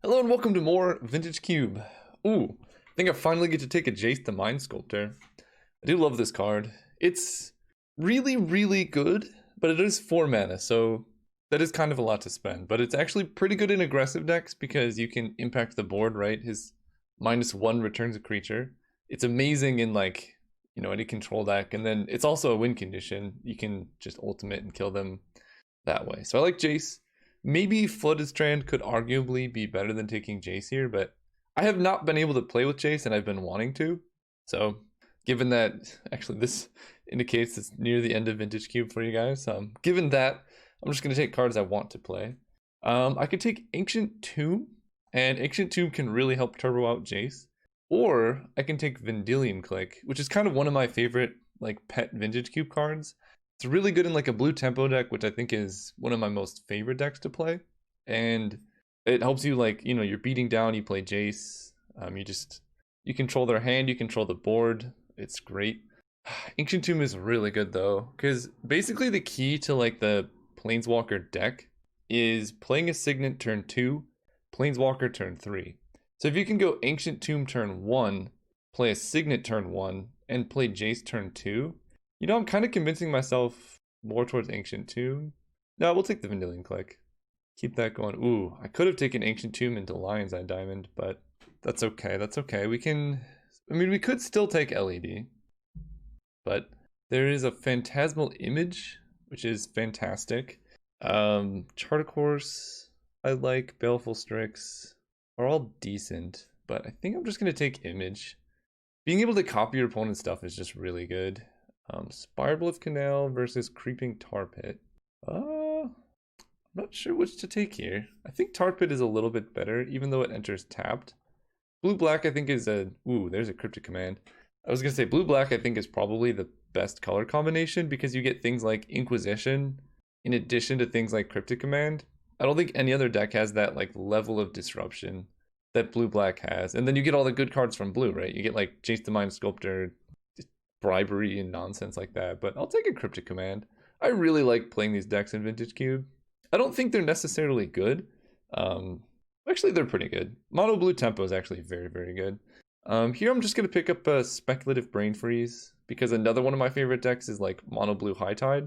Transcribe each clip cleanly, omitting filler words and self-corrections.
Hello and welcome to more Vintage Cube. Ooh, I think I finally get to take a Jace the Mind Sculptor. I do love this card. It's really, really good, but it is 4 mana, so that is kind of a lot to spend. But it's actually pretty good in aggressive decks because you can impact the board, right? His -1 returns a creature. It's amazing in like, any control deck, and then it's also a win condition. You can just ultimate and kill them that way. So I like Jace. Maybe Flooded Strand could arguably be better than taking Jace here, but I have not been able to play with Jace and I've been wanting to. So given that, actually this indicates it's near the end of Vintage Cube for you guys. Given that, I'm just going to take cards I want to play. I could take Ancient Tomb, and Ancient Tomb can really help turbo out Jace. Or I can take Vendilion Click, which is kind of one of my favorite like pet Vintage Cube cards. It's really good in like a blue tempo deck, which I think is one of my most favorite decks to play. And it helps you like, you're beating down, you play Jace. You control their hand, you control the board. It's great. Ancient Tomb is really good though, because basically the key to like the Planeswalker deck is playing a Signet turn 2, Planeswalker turn 3. So if you can go Ancient Tomb turn 1, play a Signet turn 1, and play Jace turn 2, I'm kind of convincing myself more towards Ancient Tomb. No, we'll take the Vendilion Click. Keep that going. Ooh, I could have taken Ancient Tomb into Lion's Eye Diamond, but that's okay. That's okay. We could still take LED. But there is a Phantasmal Image, which is fantastic. Chart Course, I like. Baleful Strix are all decent, but I think I'm just going to take Image. Being able to copy your opponent's stuff is just really good. Spirebluff Canal versus Creeping Tar Pit. I'm not sure which to take here. I think Tar Pit is a little bit better, even though it enters tapped. Blue-black I think is there's a Cryptic Command. I was gonna say blue-black I think is probably the best color combination because you get things like Inquisition in addition to things like Cryptic Command. I don't think any other deck has that like level of disruption that blue-black has. And then you get all the good cards from blue, right? You get like Jace the Mind Sculptor, bribery and nonsense like that, but I'll take a Cryptic Command. I really like playing these decks in Vintage Cube. I don't think they're necessarily good. Actually, they're pretty good. Mono blue tempo is actually very, very good. Here I'm just going to pick up a Speculative Brain Freeze because another one of my favorite decks is like mono blue High Tide.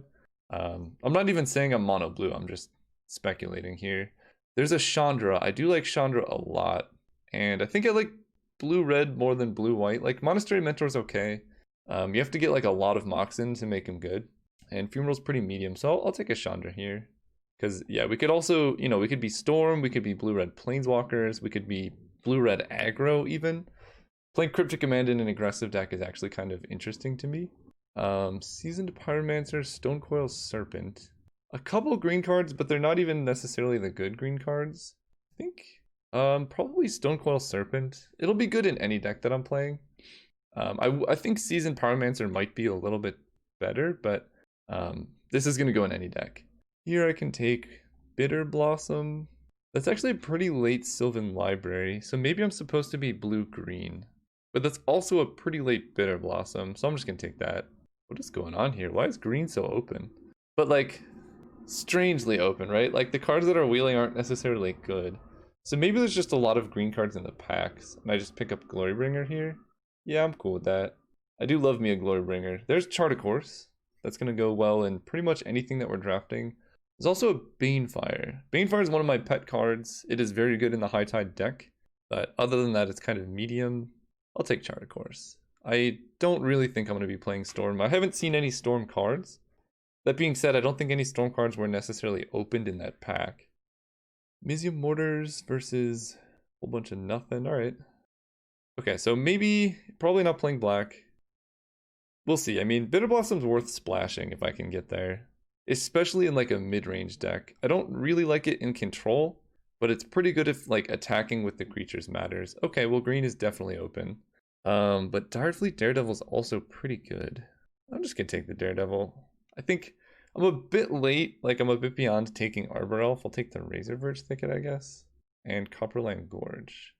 I'm not even saying I'm mono blue, I'm just speculating here. There's a Chandra. I do like Chandra a lot, and I think I like blue red more than blue white. Like Monastery Mentor is okay. You have to get like a lot of Moxen to make him good, and Fumeral's pretty medium, so I'll take a Chandra here. Because yeah, we could also, we could be Storm, we could be blue-red Planeswalkers, we could be blue-red aggro even. Playing Cryptic Command in an aggressive deck is actually kind of interesting to me. Seasoned Pyromancer, Stonecoil Serpent. A couple green cards, but they're not even necessarily the good green cards. I think probably Stonecoil Serpent. It'll be good in any deck that I'm playing. I think Seasoned Pyromancer might be a little bit better, but this is going to go in any deck. Here I can take Bitter Blossom. That's actually a pretty late Sylvan Library, so maybe I'm supposed to be blue-green. But that's also a pretty late Bitter Blossom, so I'm just going to take that. What is going on here? Why is green so open? But like, strangely open, right? Like the cards that are wheeling aren't necessarily good. So maybe there's just a lot of green cards in the packs, and I just pick up Glorybringer here. Yeah, I'm cool with that. I do love me a Glorybringer. There's Chart a Course. That's going to go well in pretty much anything that we're drafting. There's also a Banefire. Banefire is one of my pet cards. It is very good in the High Tide deck, but other than that, it's kind of medium. I'll take Chart a Course. I don't really think I'm going to be playing Storm. I haven't seen any Storm cards. That being said, I don't think any Storm cards were necessarily opened in that pack. Mizzium Mortars versus a whole bunch of nothing. All right. Okay, so probably not playing black. We'll see. I mean, Bitter Blossom's worth splashing if I can get there. Especially in like a mid-range deck. I don't really like it in control, but it's pretty good if like attacking with the creatures matters. Okay, well green is definitely open. But Direfleet Daredevil is also pretty good. I'm just gonna take the Daredevil. I think I'm a bit late, like I'm a bit beyond taking Arbor Elf. I'll take the Razor Verge Thicket, I guess. And Copperland Gorge.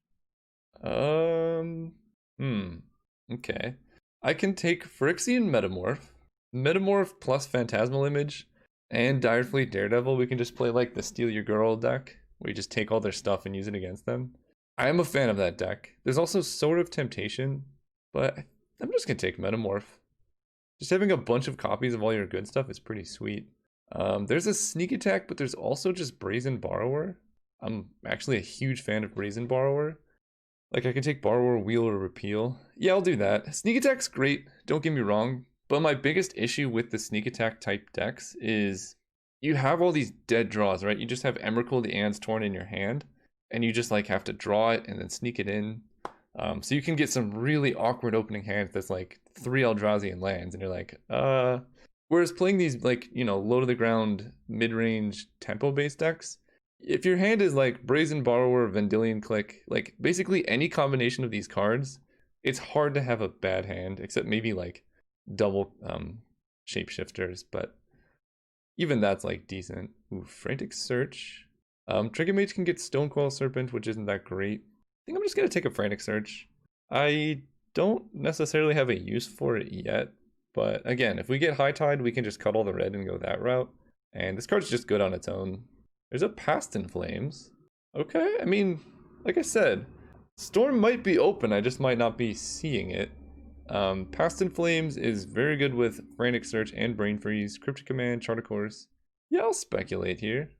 Okay. I can take Phyrexian Metamorph. Metamorph plus Phantasmal Image. And Direfleet Daredevil, we can just play like the Steal Your Girl deck. where you just take all their stuff and use it against them. I am a fan of that deck. There's also sort of Temptation, but I'm just gonna take Metamorph. Just having a bunch of copies of all your good stuff is pretty sweet. There's a Sneak Attack, but there's also just Brazen Borrower. I'm actually a huge fan of Brazen Borrower. Like, I can take Borrower, Wheel, or Repeal. Yeah, I'll do that. Sneak Attack's great, don't get me wrong. But my biggest issue with the Sneak Attack type decks is you have all these dead draws, right? You just have Emrakul the Aeon's Torn in your hand, and you just like have to draw it and then sneak it in. So you can get some really awkward opening hands that's like 3 Eldrazi lands, and you're like, Whereas playing these like, you know, low to the ground, mid-range, tempo-based decks, if your hand is like Brazen Borrower, Vendilion Click, like basically any combination of these cards, it's hard to have a bad hand, except maybe like double Shapeshifters, but even that's like decent. Ooh, Frantic Search. Trigger Mage can get Stonecoil Serpent, which isn't that great. I think I'm just gonna take a Frantic Search. I don't necessarily have a use for it yet, but again, if we get High Tide, we can just cut all the red and go that route. And this card's just good on its own. There's a Past in Flames. Okay, I mean, like I said, Storm might be open, I just might not be seeing it. Past in Flames is very good with Frantic Search and Brain Freeze, Cryptic Command, Chart of Course. Yeah, I'll speculate here.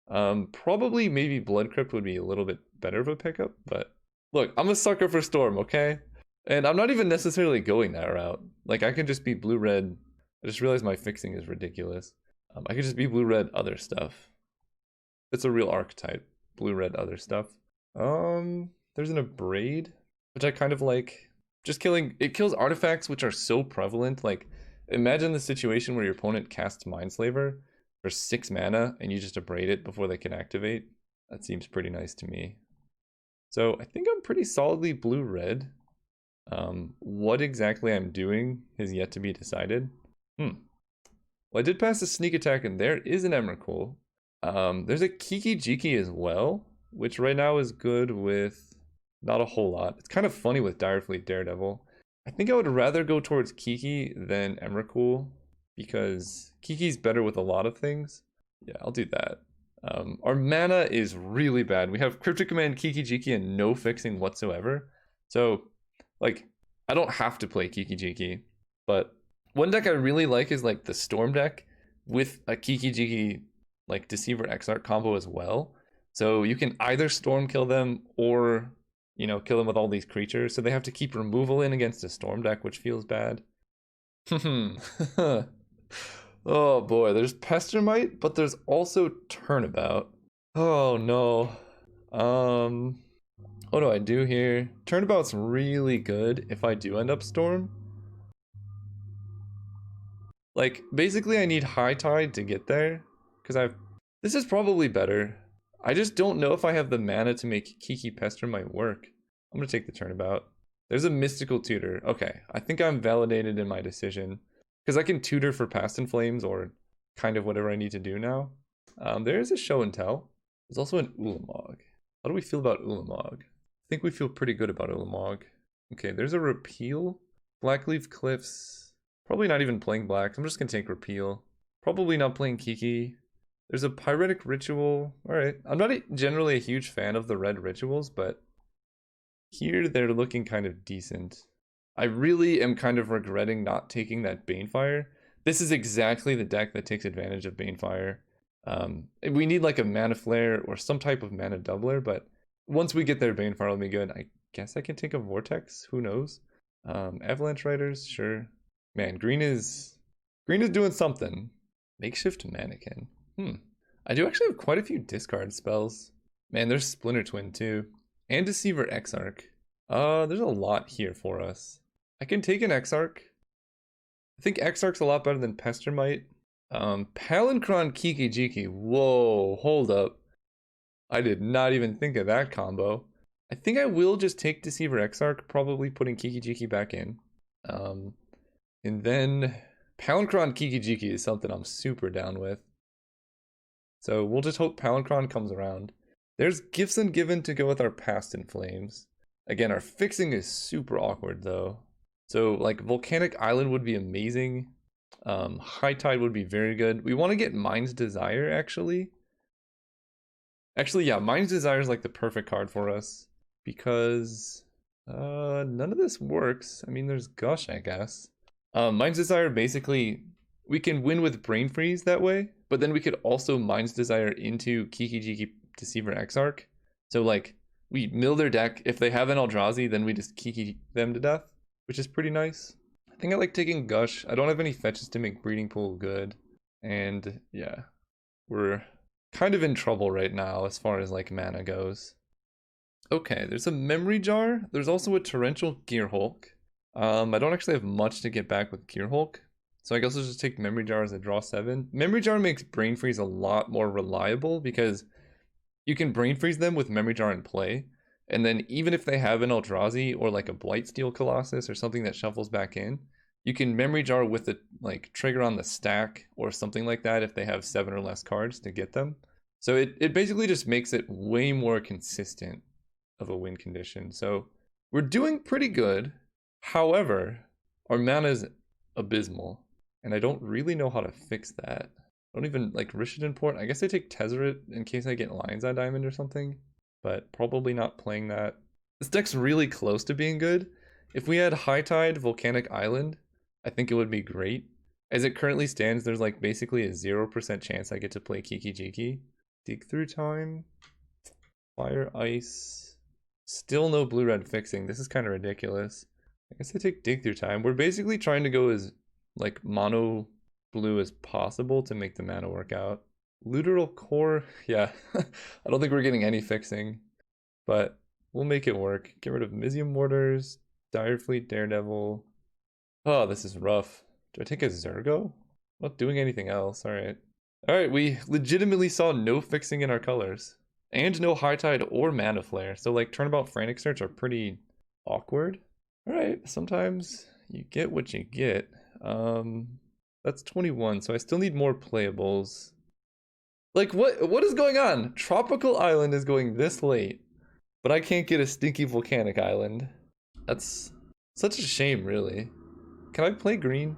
Probably maybe Blood Crypt would be a little bit better of a pickup, but look, I'm a sucker for Storm, okay? And I'm not even necessarily going that route. Like, I could just be blue-red. I just realized my fixing is ridiculous. I could just be blue-red other stuff. It's a real archetype. Blue-red other stuff. There's an Abrade, which I kind of like. Just killing, it kills artifacts which are so prevalent. Like, imagine the situation where your opponent casts Mindslaver for 6 mana and you just abrade it before they can activate. That seems pretty nice to me. So I think I'm pretty solidly blue-red. What exactly I'm doing is yet to be decided. Well, I did pass a Sneak Attack and there is an Emrakul. There's a Kiki Jiki as well, which right now is good with not a whole lot. It's kind of funny with Direfleet Daredevil. I think I would rather go towards Kiki than Emrakul, because Kiki's better with a lot of things. Yeah, I'll do that. Our mana is really bad. We have Cryptic Command, Kiki Jiki, and no fixing whatsoever. So, like, I don't have to play Kiki Jiki, but one deck I really like is like the Storm deck with a Kiki Jiki like Deceiver Exarch combo as well. So you can either Storm kill them or, you know, kill them with all these creatures. So they have to keep removal in against a Storm deck, which feels bad. Oh boy, there's Pestermite, but there's also Turnabout. Oh no. What do I do here? Turnabout's really good if I do end up Storm. Like, basically I need High Tide to get there, because this is probably better. I just don't know if I have the mana to make Kiki Pestermite work. I'm gonna take the Turnabout. There's a Mystical Tutor. Okay, I think I'm validated in my decision, because I can tutor for Past in Flames or kind of whatever I need to do now. There's a Show and Tell. There's also an Ulamog. How do we feel about Ulamog? I think we feel pretty good about Ulamog. Okay, there's a Repeal. Blackleaf Cliffs. Probably not even playing black. I'm just gonna take Repeal. Probably not playing Kiki. There's a Pyretic Ritual. Alright. I'm not generally a huge fan of the red rituals, but here they're looking kind of decent. I really am kind of regretting not taking that Banefire. This is exactly the deck that takes advantage of Banefire. We need like a Mana Flare or some type of Mana Doubler, but once we get there, Banefire will be good. I guess I can take a Vortex. Who knows? Avalanche Riders, sure. Man, green is doing something. Makeshift Mannequin. I do actually have quite a few discard spells. Man, there's Splinter Twin too. And Deceiver Exarch. There's a lot here for us. I can take an Exarch. I think Exarch's a lot better than Pestermite. Palinchron Kiki Jiki. Whoa, hold up. I did not even think of that combo. I think I will just take Deceiver Exarch, probably putting Kiki Jiki back in. And then Palinchron Kiki Jiki is something I'm super down with. So we'll just hope Palinchron comes around. There's Gifts Ungiven to go with our Past in Flames. Again, our fixing is super awkward though. So like Volcanic Island would be amazing. High Tide would be very good. We want to get Mind's Desire actually. Actually, yeah, Mind's Desire is like the perfect card for us because none of this works. I mean, there's Gush, I guess. Mind's Desire basically we can win with Brain Freeze that way, but then we could also Mind's Desire into Kiki Jiki Deceiver Exarch. So like we mill their deck. If they have an Eldrazi, then we just Kiki them to death, which is pretty nice. I think I like taking Gush. I don't have any fetches to make Breeding Pool good. And yeah, we're kind of in trouble right now as far as like mana goes. Okay, there's a Memory Jar. There's also a Torrential Gearhulk. I don't actually have much to get back with Gearhulk, so I guess I'll just take Memory Jar as a draw 7. Memory Jar makes Brain Freeze a lot more reliable because you can Brain Freeze them with Memory Jar in play, and then even if they have an Eldrazi or like a Blightsteel Colossus or something that shuffles back in, you can Memory Jar with the like trigger on the stack or something like that if they have 7 or less cards to get them. So it basically just makes it way more consistent of a win condition. So we're doing pretty good. However, our mana is abysmal, and I don't really know how to fix that. I don't even like Rishadan Port. I guess I take Tezzeret in case I get Lion's Eye Diamond or something, but probably not playing that. This deck's really close to being good. If we had High Tide Volcanic Island, I think it would be great. As it currently stands, there's like basically a 0% chance I get to play Kiki Jiki. Dig Through Time, Fire Ice, still no blue-red fixing. This is kind of ridiculous. I guess I take Dig Through Time. We're basically trying to go as like mono blue as possible to make the mana work out. Literal Core, yeah. I don't think we're getting any fixing, but we'll make it work. Get rid of Mizium Mortars, Direfleet, Daredevil. Oh, this is rough. Do I take a Zergo? I'm not doing anything else. Alright. Alright, we legitimately saw no fixing in our colors. And no High Tide or Mana Flare. So like Turnabout Frantic Search are pretty awkward. Alright, sometimes you get what you get. That's 21, so I still need more playables. Like what is going on? Tropical Island is going this late, but I can't get a stinky Volcanic Island. That's such a shame, really. Can I play green?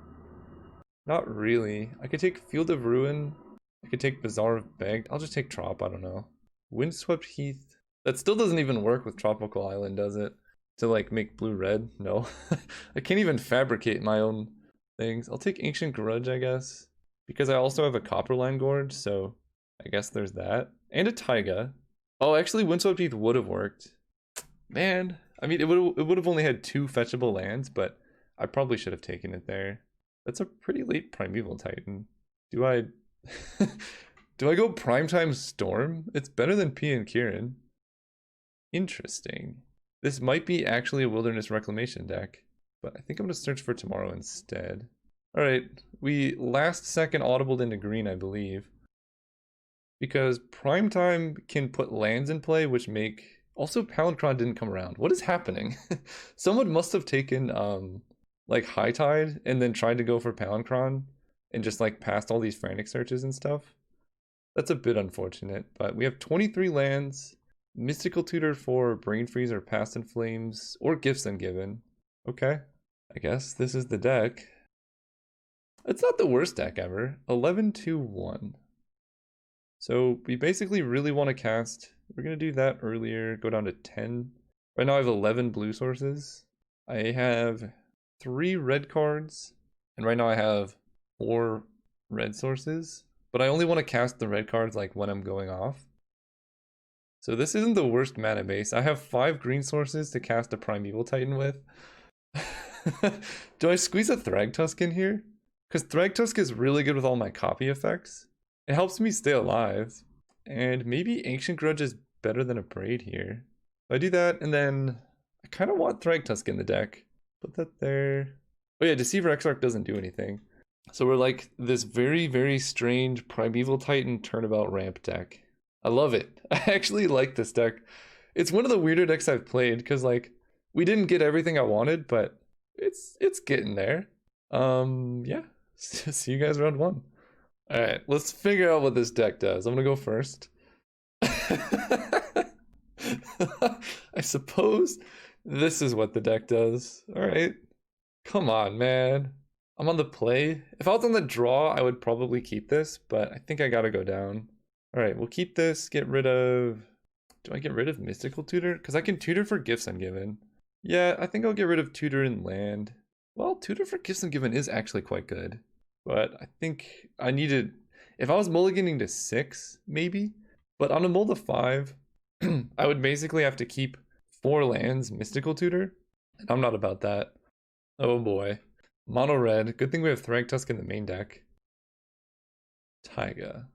Not really. I could take Field of Ruin. I could take Bazaar of Beg. I'll just take Trop, I don't know. Windswept Heath. That still doesn't even work with Tropical Island, does it? To like make blue-red? No. I can't even fabricate my own things. I'll take Ancient Grudge, I guess. Because I also have a Copperline Gorge, so I guess there's that. And a Taiga. Oh, actually Windswept Heath would have worked. Man. I mean, it would have only had 2 fetchable lands, but I probably should have taken it there. That's a pretty late Primeval Titan. Do I do I go Primetime Storm? It's better than P and Kieran. Interesting. This might be actually a Wilderness Reclamation deck, but I think I'm gonna search for tomorrow instead. Alright, we last second audibled into green, I believe. Because Primetime can put lands in play, which make... Also, Palinchron didn't come around. What is happening? Someone must have taken, like, High Tide and then tried to go for Palinchron and just, like, passed all these Frantic Searches and stuff. That's a bit unfortunate, but we have 23 lands, Mystical Tutor for Brain Freeze or Past in Flames, or Gifts Ungiven. Okay, I guess this is the deck. It's not the worst deck ever. 11-2-1. So we basically really want to cast... We're going to do that earlier, go down to 10. Right now I have 11 blue sources. I have 3 red cards, and right now I have 4 red sources. But I only want to cast the red cards like when I'm going off. So this isn't the worst mana base. I have 5 green sources to cast a Primeval Titan with. Do I squeeze a Thragtusk in here? Because Thragtusk is really good with all my copy effects. It helps me stay alive. And maybe Ancient Grudge is better than a Braid here. So I do that, and then I kind of want Thragtusk in the deck. Put that there. Oh yeah, Deceiver Exarch doesn't do anything. So we're like this very, very strange Primeval Titan turnabout ramp deck. I love it. I actually like this deck. It's one of the weirder decks I've played, because like, we didn't get everything I wanted, but it's getting there. Yeah. See you guys round 1. Alright, let's figure out what this deck does. I'm gonna go first. I suppose this is what the deck does. Alright. Come on, man. I'm on the play. If I was on the draw, I would probably keep this, but I think I gotta go down. Alright, we'll keep this, get rid of... Do I get rid of Mystical Tutor? Because I can tutor for Gifts Ungiven. Yeah, I think I'll get rid of Tutor and Land. Well, Tutor for Gifts Ungiven is actually quite good. But I think I needed... If I was mulliganing to 6, maybe. But on a mull to 5, I would basically have to keep 4 lands Mystical Tutor. And I'm not about that. Oh boy. Mono red. Good thing we have Thragtusk in the main deck. Taiga.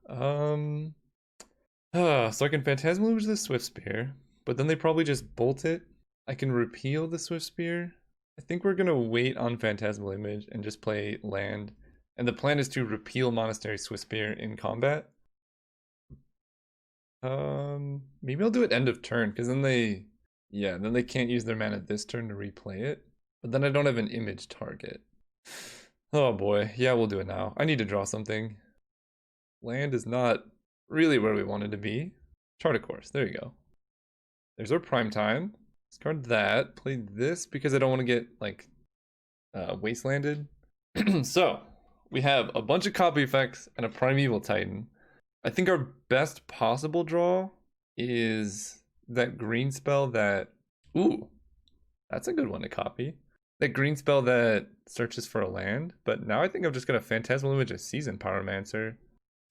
So I can Phantasmal the Swift Spear, but then they probably just bolt it. I can repeal the Swift Spear. I think we're gonna wait on Phantasmal Image and just play land. And the plan is to repeal Monastery Swift Spear in combat. Maybe I'll do it end of turn, because then they can't use their mana this turn to replay it. But then I don't have an image target. Oh boy, yeah, we'll do it now. I need to draw something. Land is not really where we wanted to be. Chart a course, there you go. There's our prime time. Discard that, play this because I don't want to get like wastelanded. So we have a bunch of copy effects and a Primeval Titan. I think our best possible draw is that green spell that... Ooh, that's a good one to copy. That green spell that searches for a land. But now I think I'm just going to Phantasmal Image a Season Pyromancer.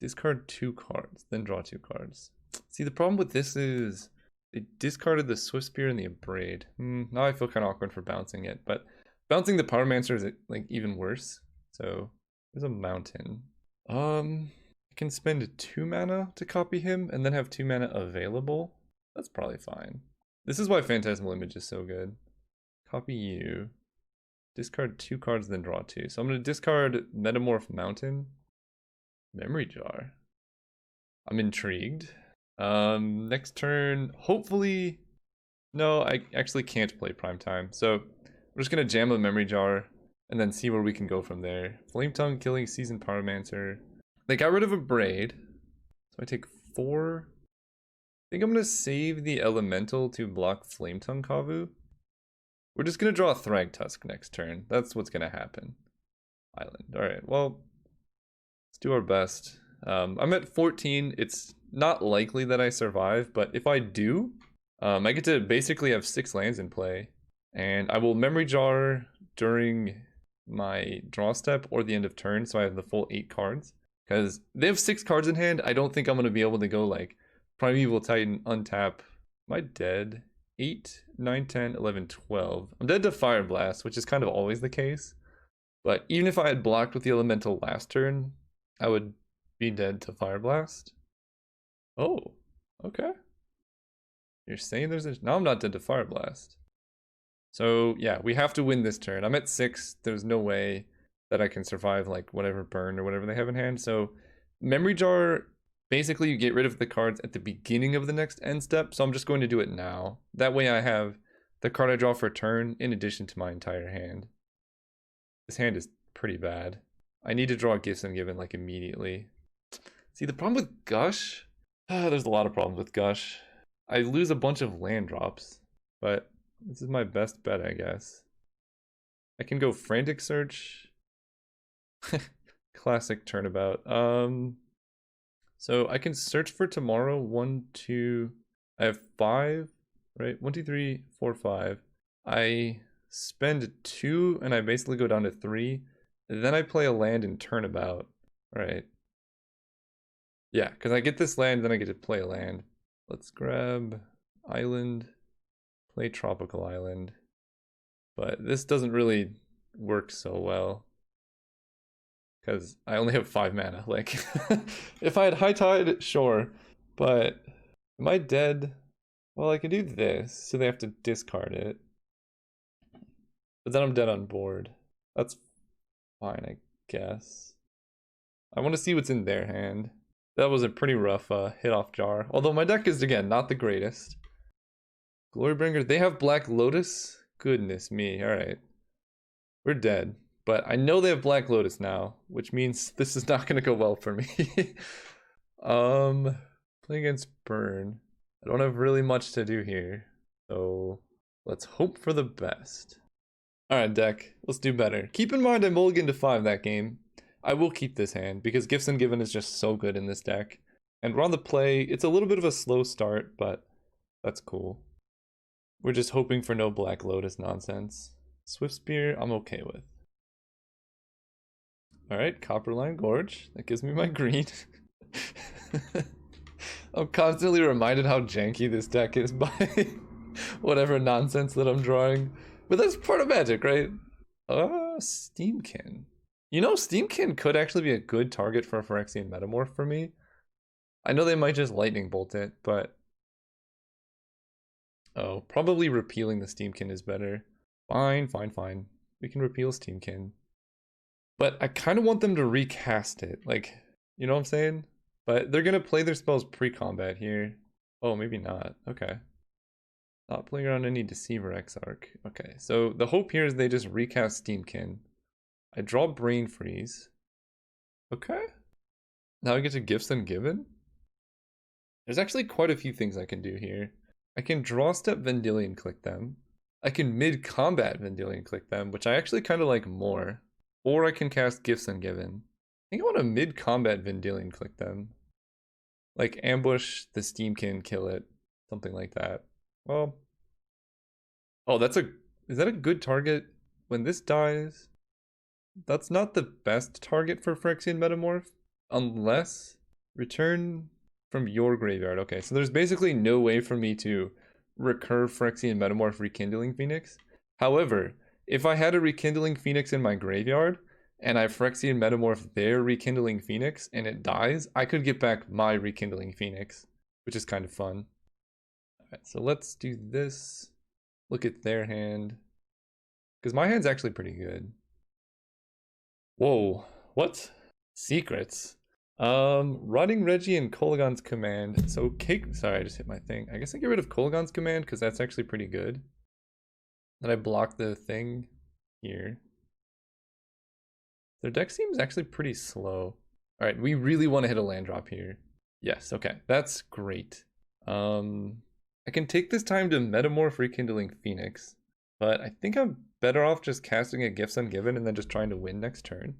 Discard 2 cards, then draw 2 cards. See, the problem with this is they discarded the Swift Spear and the Abrade. Now I feel kind of awkward for bouncing it, but bouncing the Pyromancer is like even worse. So there's a mountain. I can spend 2 mana to copy him and then have 2 mana available. That's probably fine. This is why Phantasmal Image is so good. Copy you. Discard 2 cards, then draw 2. So I'm going to discard Metamorph Mountain. Memory Jar. I'm intrigued. Next turn, hopefully... No, I actually can't play Prime Time. So we're just going to jam a Memory Jar and then see where we can go from there. Flame Tongue, killing Season Pyromancer. They got rid of a Braid. So I take 4. I think I'm going to save the Elemental to block Flame Tongue Kavu. We're just going to draw a Thragtusk next turn. That's what's going to happen. Island. Alright, well... Let's do our best. I'm at 14. It's not likely that I survive, but if I do, I get to basically have 6 lands in play. And I will Memory Jar during my draw step or the end of turn, so I have the full 8 cards. Because they have 6 cards in hand, I don't think I'm going to be able to go like Primeval Titan, untap. Am I dead? 8, 9, 10, 11, 12. I'm dead to Fire Blast, which is kind of always the case. But even if I had blocked with the Elemental last turn, I would be dead to Fire Blast. Oh, okay. You're saying there's a... No, I'm not dead to Fire Blast. So, yeah, we have to win this turn. I'm at 6. There's no way that I can survive, like, whatever burn or whatever they have in hand. So, Memory Jar, basically you get rid of the cards at the beginning of the next end step. So I'm just going to do it now. That way I have the card I draw for a turn in addition to my entire hand. This hand is pretty bad. I need to draw Gifts Ungiven like immediately. See, the problem with Gush, there's a lot of problems with Gush. I lose a bunch of land drops, but this is my best bet, I guess. I can go Frantic Search. Classic turnabout. So I can search for tomorrow. 1, 2, I have 5, right? 1, 2, 3, 4, 5. I spend 2 and I basically go down to 3. Then I play a land in turnabout. Right. Yeah, because I get this land, then I get to play a land. Let's grab Island, play Tropical Island. But this doesn't really work so well. Because I only have 5 mana. Like, if I had High Tide, sure. But am I dead? Well, I can do this, so they have to discard it. But then I'm dead on board. That's fine, I guess. I want to see what's in their hand. That was a pretty rough hit-off jar. Although my deck is, again, not the greatest. Glorybringer, they have Black Lotus? Goodness me, alright. We're dead. But I know they have Black Lotus now, which means this is not going to go well for me. Play against Burn. I don't have really much to do here. So let's hope for the best. Alright, deck. Let's do better. Keep in mind I mulliganed to 5 that game. I will keep this hand because Gifts Ungiven is just so good in this deck. And we're on the play. It's a little bit of a slow start, but that's cool. We're just hoping for no Black Lotus nonsense. Swift Spear, I'm okay with. Alright, Copperline Gorge. That gives me my green. I'm constantly reminded how janky this deck is by whatever nonsense that I'm drawing. But that's part of Magic, right? Steamkin. You know, Steamkin could actually be a good target for a Phyrexian Metamorph for me. I know they might just Lightning Bolt it, but... Oh, probably repealing the Steamkin is better. Fine, fine, fine. We can repeal Steamkin. But I kind of want them to recast it. Like, you know what I'm saying? But they're going to play their spells pre-combat here. Oh, maybe not. Okay. Not playing around any Deceiver Exarch. Okay, so the hope here is they just recast Steamkin. I draw Brain Freeze. Okay. Now I get to Gifts Ungiven? There's actually quite a few things I can do here. I can draw step Vendilion click them. I can mid-combat Vendilion click them, which I actually kind of like more. Or I can cast Gifts Ungiven. I think I want to mid-combat Vendilion click them. Like ambush the Steamkin, kill it. Something like that. Well. Oh, is that a good target? When this dies, that's not the best target for Phyrexian Metamorph. Unless return from your graveyard. Okay, so there's basically no way for me to recur Phyrexian Metamorph Rekindling Phoenix. However, if I had a Rekindling Phoenix in my graveyard, and I Phyrexian Metamorph their Rekindling Phoenix, and it dies, I could get back my Rekindling Phoenix, which is kind of fun. Alright, so let's do this. Look at their hand. Because my hand's actually pretty good. Whoa, what? Secrets. Running Reggie and Kolagon's command. So sorry, I just hit my thing. I guess I get rid of Kolagon's command because that's actually pretty good. Then I block the thing here. Their deck seems actually pretty slow. Alright, we really want to hit a land drop here. Yes, okay, that's great. I can take this time to Metamorph Rekindling Phoenix, but I think I'm better off just casting a Gifts Ungiven and then just trying to win next turn.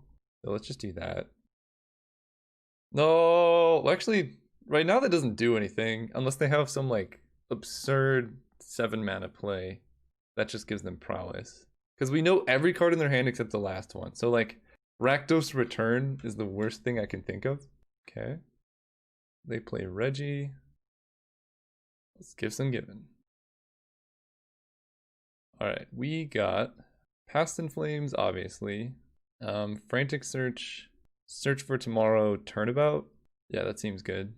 So let's just do that. No, well, actually, right now that doesn't do anything unless they have some like absurd 7 mana play that just gives them prowess. Because we know every card in their hand except the last one. So like Rakdos Return is the worst thing I can think of. Okay. They play Reggie. Let's Gifts Ungiven. Alright, we got Past in Flames, obviously. Frantic Search. Search for Tomorrow, Turnabout. Yeah, that seems good.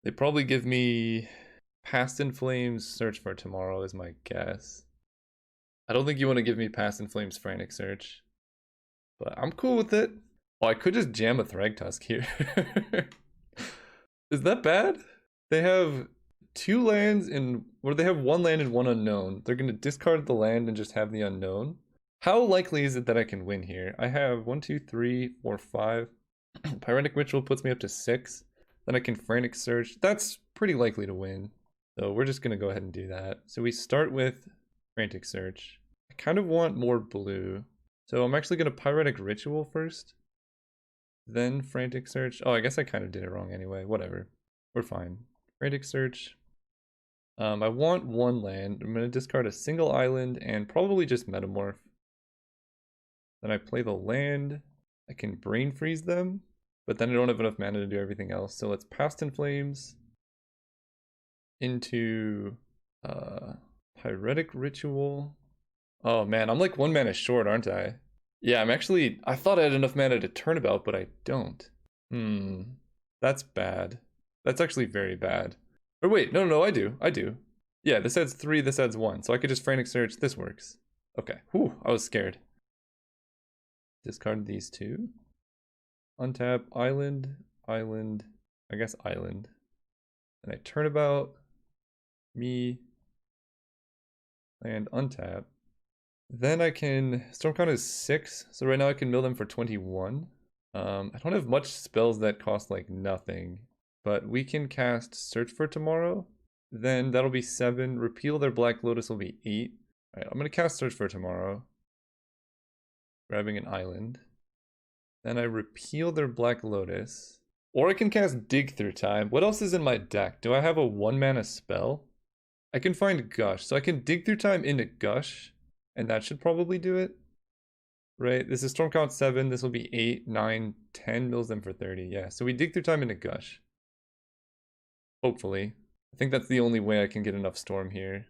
They probably give me Past in Flames, Search for Tomorrow is my guess. I don't think you want to give me Past in Flames, Frantic Search. But I'm cool with it. Oh, I could just jam a Thragtusk here. Is that bad? They have 2 lands in, or they have 1 land and 1 unknown. They're going to discard the land and just have the unknown. How likely is it that I can win here? I have 1, 2, 3, 4, 5. Pyretic Ritual puts me up to 6. Then I can Frantic Search. That's pretty likely to win. So we're just going to go ahead and do that. So we start with Frantic Search. I kind of want more blue. So I'm actually going to Pyretic Ritual first. Then Frantic Search. Oh, I guess I kind of did it wrong anyway. Whatever. We're fine. Frantic Search. I want 1 land. I'm going to discard a single island and probably just Metamorph. Then I play the land. I can Brain Freeze them, but then I don't have enough mana to do everything else. So let's Past in Flames into Pyretic Ritual. Oh man, I'm like 1 mana short, aren't I? Yeah, I thought I had enough mana to Turnabout, but I don't. That's bad. That's actually very bad. Or wait, no, I do. Yeah, this adds 3, this adds 1. So I could just Frantic Search, this works. Okay, whew, I was scared. Discard these 2. Untap, island, I guess island. And I Turnabout, me, and untap. Then I can, Stormcount is 6, so right now I can mill them for 21. I don't have much spells that cost like nothing, but we can cast Search for Tomorrow. Then that'll be 7. Repeal their Black Lotus will be 8. Alright, I'm going to cast Search for Tomorrow. Grabbing an island. Then I repeal their Black Lotus. Or I can cast Dig Through Time. What else is in my deck? Do I have a 1-mana spell? I can find Gush. So I can Dig Through Time into Gush. And that should probably do it. Right? This is Storm Count 7. This will be 8, 9, 10. Mills them for 30. Yeah. So we Dig Through Time into Gush. Hopefully. I think that's the only way I can get enough Storm here.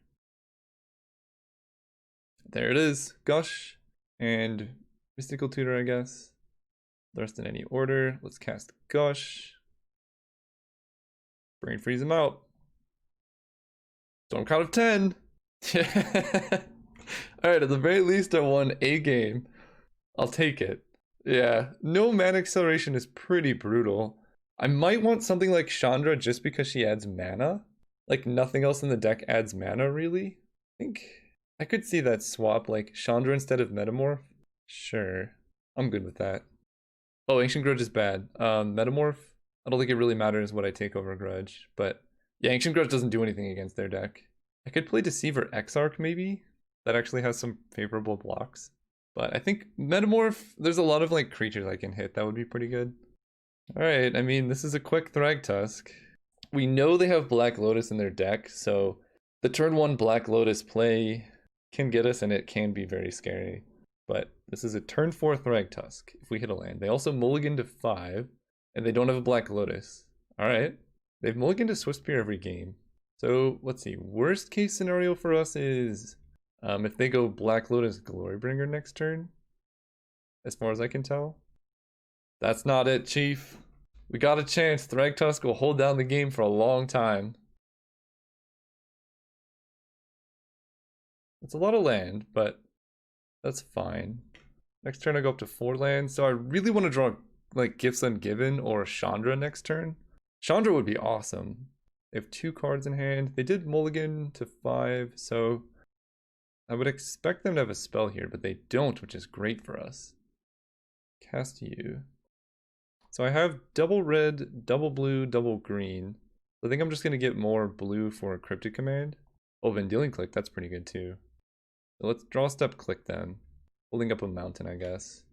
There it is. Gush. And Mystical Tutor, I guess. The rest in any order. Let's cast Gush. Brain freeze him out. Storm Count of 10. Alright, at the very least I won a game. I'll take it. Yeah, no mana acceleration is pretty brutal. I might want something like Chandra just because she adds mana. Like nothing else in the deck adds mana really. I think I could see that swap, like Chandra instead of Metamorph. Sure, I'm good with that. Oh, Ancient Grudge is bad. Metamorph, I don't think it really matters what I take over Grudge, but yeah, Ancient Grudge doesn't do anything against their deck. I could play Deceiver Exarch maybe. That actually has some favorable blocks. But I think Metamorph, there's a lot of like creatures I can hit. That would be pretty good. Alright, I mean, this is a quick Thragtusk. We know they have Black Lotus in their deck, so the turn 1 Black Lotus play can get us and it can be very scary. But this is a turn 4 Thragtusk if we hit a land. They also mulligan to 5, and they don't have a Black Lotus. Alright, they've mulliganed to Swiftspear every game. So let's see, worst case scenario for us is if they go Black Lotus Glorybringer next turn, as far as I can tell. That's not it, Chief. We got a chance. Thragtusk will hold down the game for a long time. It's a lot of land, but that's fine. Next turn I go up to 4 lands, so I really want to draw like Gifts Ungiven or Chandra next turn. Chandra would be awesome. They have 2 cards in hand. They did mulligan to 5, so I would expect them to have a spell here, but they don't, which is great for us. Cast you. So I have double red, double blue, double green. I think I'm just going to get more blue for a Cryptic Command. Oh, Vendilion Click, that's pretty good too. So let's draw step click them. Holding up a mountain, I guess.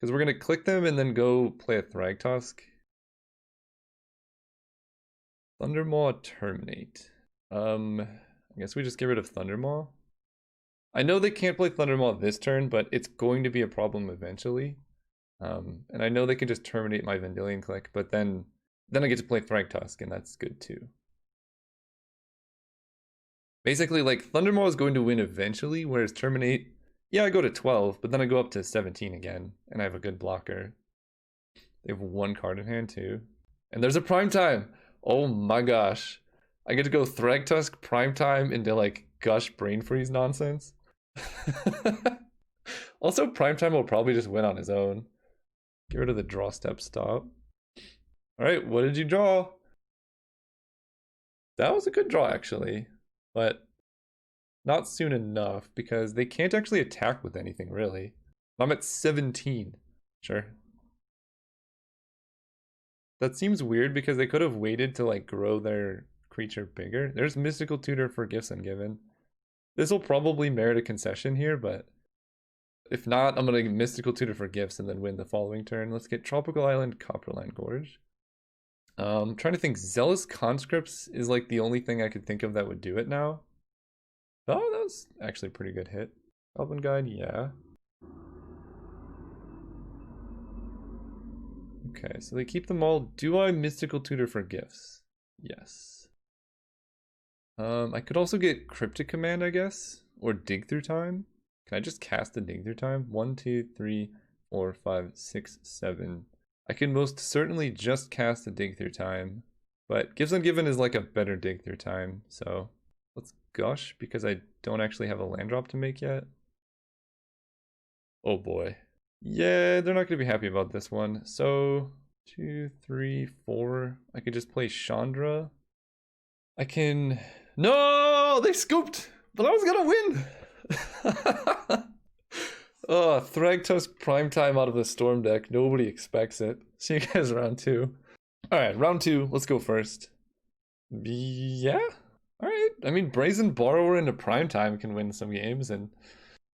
Because we're going to click them and then go play a Thragtusk. Thundermaw Terminate. I guess we just get rid of Thundermaw. I know they can't play Thundermaw this turn, but it's going to be a problem eventually. And I know they can just terminate my Vendilion Click, but then I get to play Thragtusk, and that's good too. Basically, like, Thundermaw is going to win eventually, whereas Terminate, yeah, I go to 12, but then I go up to 17 again, and I have a good blocker. They have 1 card in hand too. And there's a Prime Time! Oh my gosh. I get to go Thragtusk Prime Time into, like, Gush Brain Freeze nonsense. Also, Prime Time will probably just win on his own. Get rid of the draw step stop. Alright, what did you draw? That was a good draw, actually. But not soon enough, because they can't actually attack with anything, really. I'm at 17. Sure. That seems weird, because they could have waited to, like, grow their creature bigger. There's Mystical Tutor for Gifts Ungiven. This will probably merit a concession here, but if not, I'm going to Mystical Tutor for Gifts and then win the following turn. Let's get Tropical Island, Copperline Gorge. I'm trying to think. Zealous Conscripts is like the only thing I could think of that would do it now. Oh, that was actually a pretty good hit. Goblin Guide, yeah. Okay, so they keep them all. Do I Mystical Tutor for Gifts? Yes. I could also get Cryptic Command, I guess, or Dig Through Time. Can I just cast a Dig Through Time? 1, 2, 3, 4, 5, 6, 7. I can most certainly just cast a Dig Through Time, but Gifts Ungiven is like a better Dig Through Time, so let's Gush because I don't actually have a land drop to make yet. Oh boy. Yeah, they're not going to be happy about this one. So 2, 3, 4. I could just play Chandra. I can... No! They scooped! But I was gonna win! Oh, Thragtusk Primetime out of the Storm deck. Nobody expects it. See you guys round 2. Alright, round 2. Let's go first. Yeah? Alright. I mean, Brazen Borrower into Primetime can win some games, and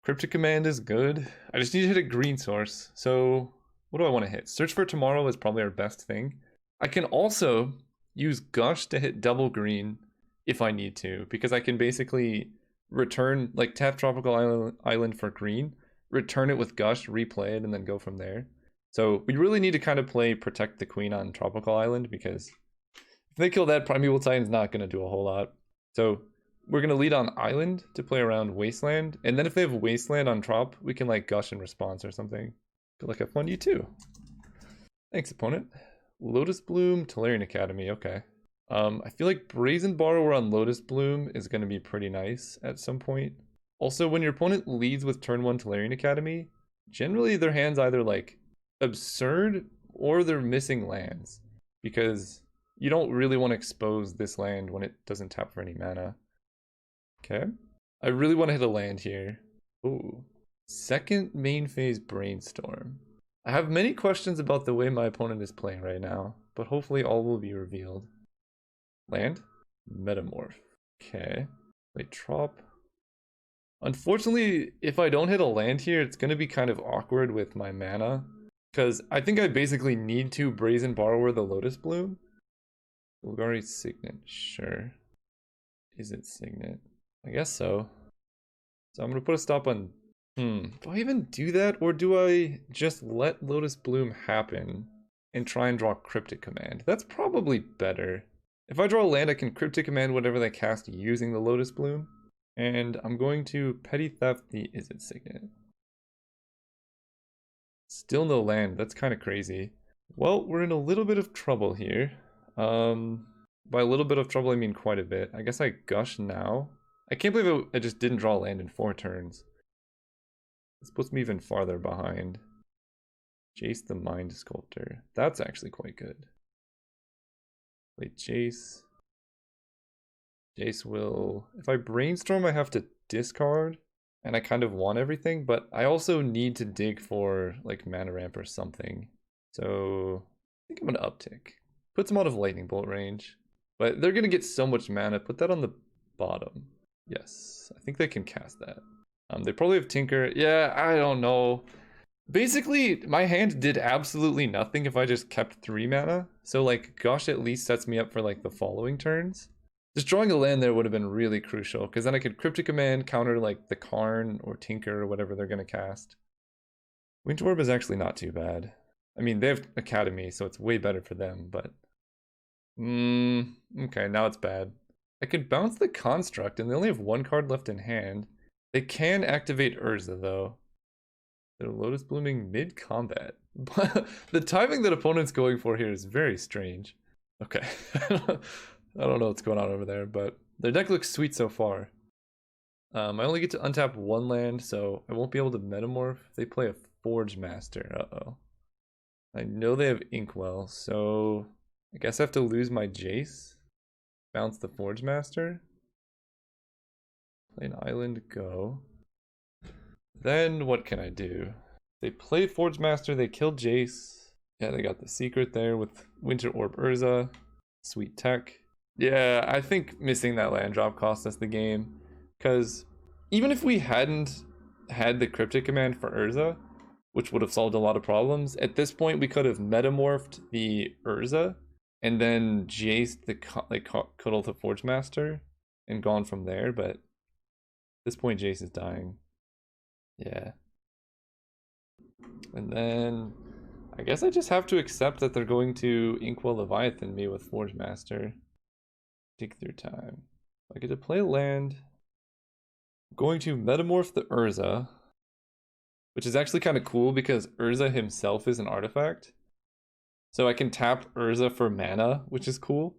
Cryptic Command is good. I just need to hit a green source. So, what do I want to hit? Search for Tomorrow is probably our best thing. I can also use Gush to hit double green if I need to, because I can basically return, like tap Tropical Island for green, return it with Gush, replay it, and then go from there. So we really need to kind of play Protect the Queen on Tropical Island, because if they kill that, Primeval Titan's not going to do a whole lot. So we're going to lead on Island to play around Wasteland, and then if they have Wasteland on Trop, we can like Gush in response or something. Good luck, have fun, you too. Thanks, opponent. Lotus Bloom, Tolarian Academy, okay. I feel like Brazen Borrower on Lotus Bloom is going to be pretty nice at some point. Also, when your opponent leads with turn 1 Tolarian Academy, generally their hand's either like absurd or they're missing lands, because you don't really want to expose this land when it doesn't tap for any mana. Okay. I really want to hit a land here. Ooh. Second main phase Brainstorm. I have many questions about the way my opponent is playing right now, but hopefully all will be revealed. Land? Metamorph. Okay. Play Trop. Unfortunately, if I don't hit a land here, it's going to be kind of awkward with my mana, because I think I basically need to Brazen Borrower the Lotus Bloom. Bulgari Signet, sure. Is it Signet? I guess so. So I'm going to put a stop on... do I even do that, or do I just let Lotus Bloom happen and try and draw Cryptic Command? That's probably better. If I draw a land, I can Cryptic Command whatever they cast using the Lotus Bloom. And I'm going to Petty Theft the Is It Signet. Still no land, that's kind of crazy. Well, we're in a little bit of trouble here. By a little bit of trouble, I mean quite a bit. I guess I Gush now. I can't believe I just didn't draw land in 4 turns. This puts me even farther behind. Jace the Mind Sculptor. That's actually quite good. Play Jace. Jace will... If I Brainstorm, I have to discard. And I kind of want everything, but I also need to dig for like mana ramp or something. So I think I'm gonna uptick. Put them out of Lightning Bolt range. But they're gonna get so much mana. Put that on the bottom. Yes, I think they can cast that. They probably have Tinker. Yeah, I don't know. Basically, my hand did absolutely nothing if I just kept 3 mana. So like, Gush at least sets me up for like the following turns. Just drawing a land there would have been really crucial, because then I could Cryptic Command, counter like the Karn or Tinker or whatever they're going to cast. Winter Orb is actually not too bad. I mean, they have Academy, so it's way better for them, but... okay, now it's bad. I could bounce the Construct, and they only have 1 card left in hand. They can activate Urza, though. They're Lotus Blooming mid-combat. The timing that opponent's going for here is very strange. Okay. I don't know what's going on over there, but their deck looks sweet so far. I only get to untap 1 land, so I won't be able to Metamorph. They play a Forge Master. Uh-oh. I know they have Inkwell, so I guess I have to lose my Jace. Bounce the Forge Master. Play an Island, go. Then what can I do? They play Forge Master, they kill Jace. Yeah, they got the secret there with Winter Orb Urza. Sweet tech. Yeah, I think missing that land drop cost us the game. Because even if we hadn't had the Cryptic Command for Urza, which would have solved a lot of problems, at this point we could have metamorphed the Urza and then Jaced the Cuddle the Forge Master and gone from there, but at this point Jace is dying. Yeah. And then I guess I just have to accept that they're going to Inkwell Leviathan me with Forge Master. Take their time. I get to play land. I'm going to metamorph the Urza, which is actually kind of cool because Urza himself is an artifact. So I can tap Urza for mana, which is cool.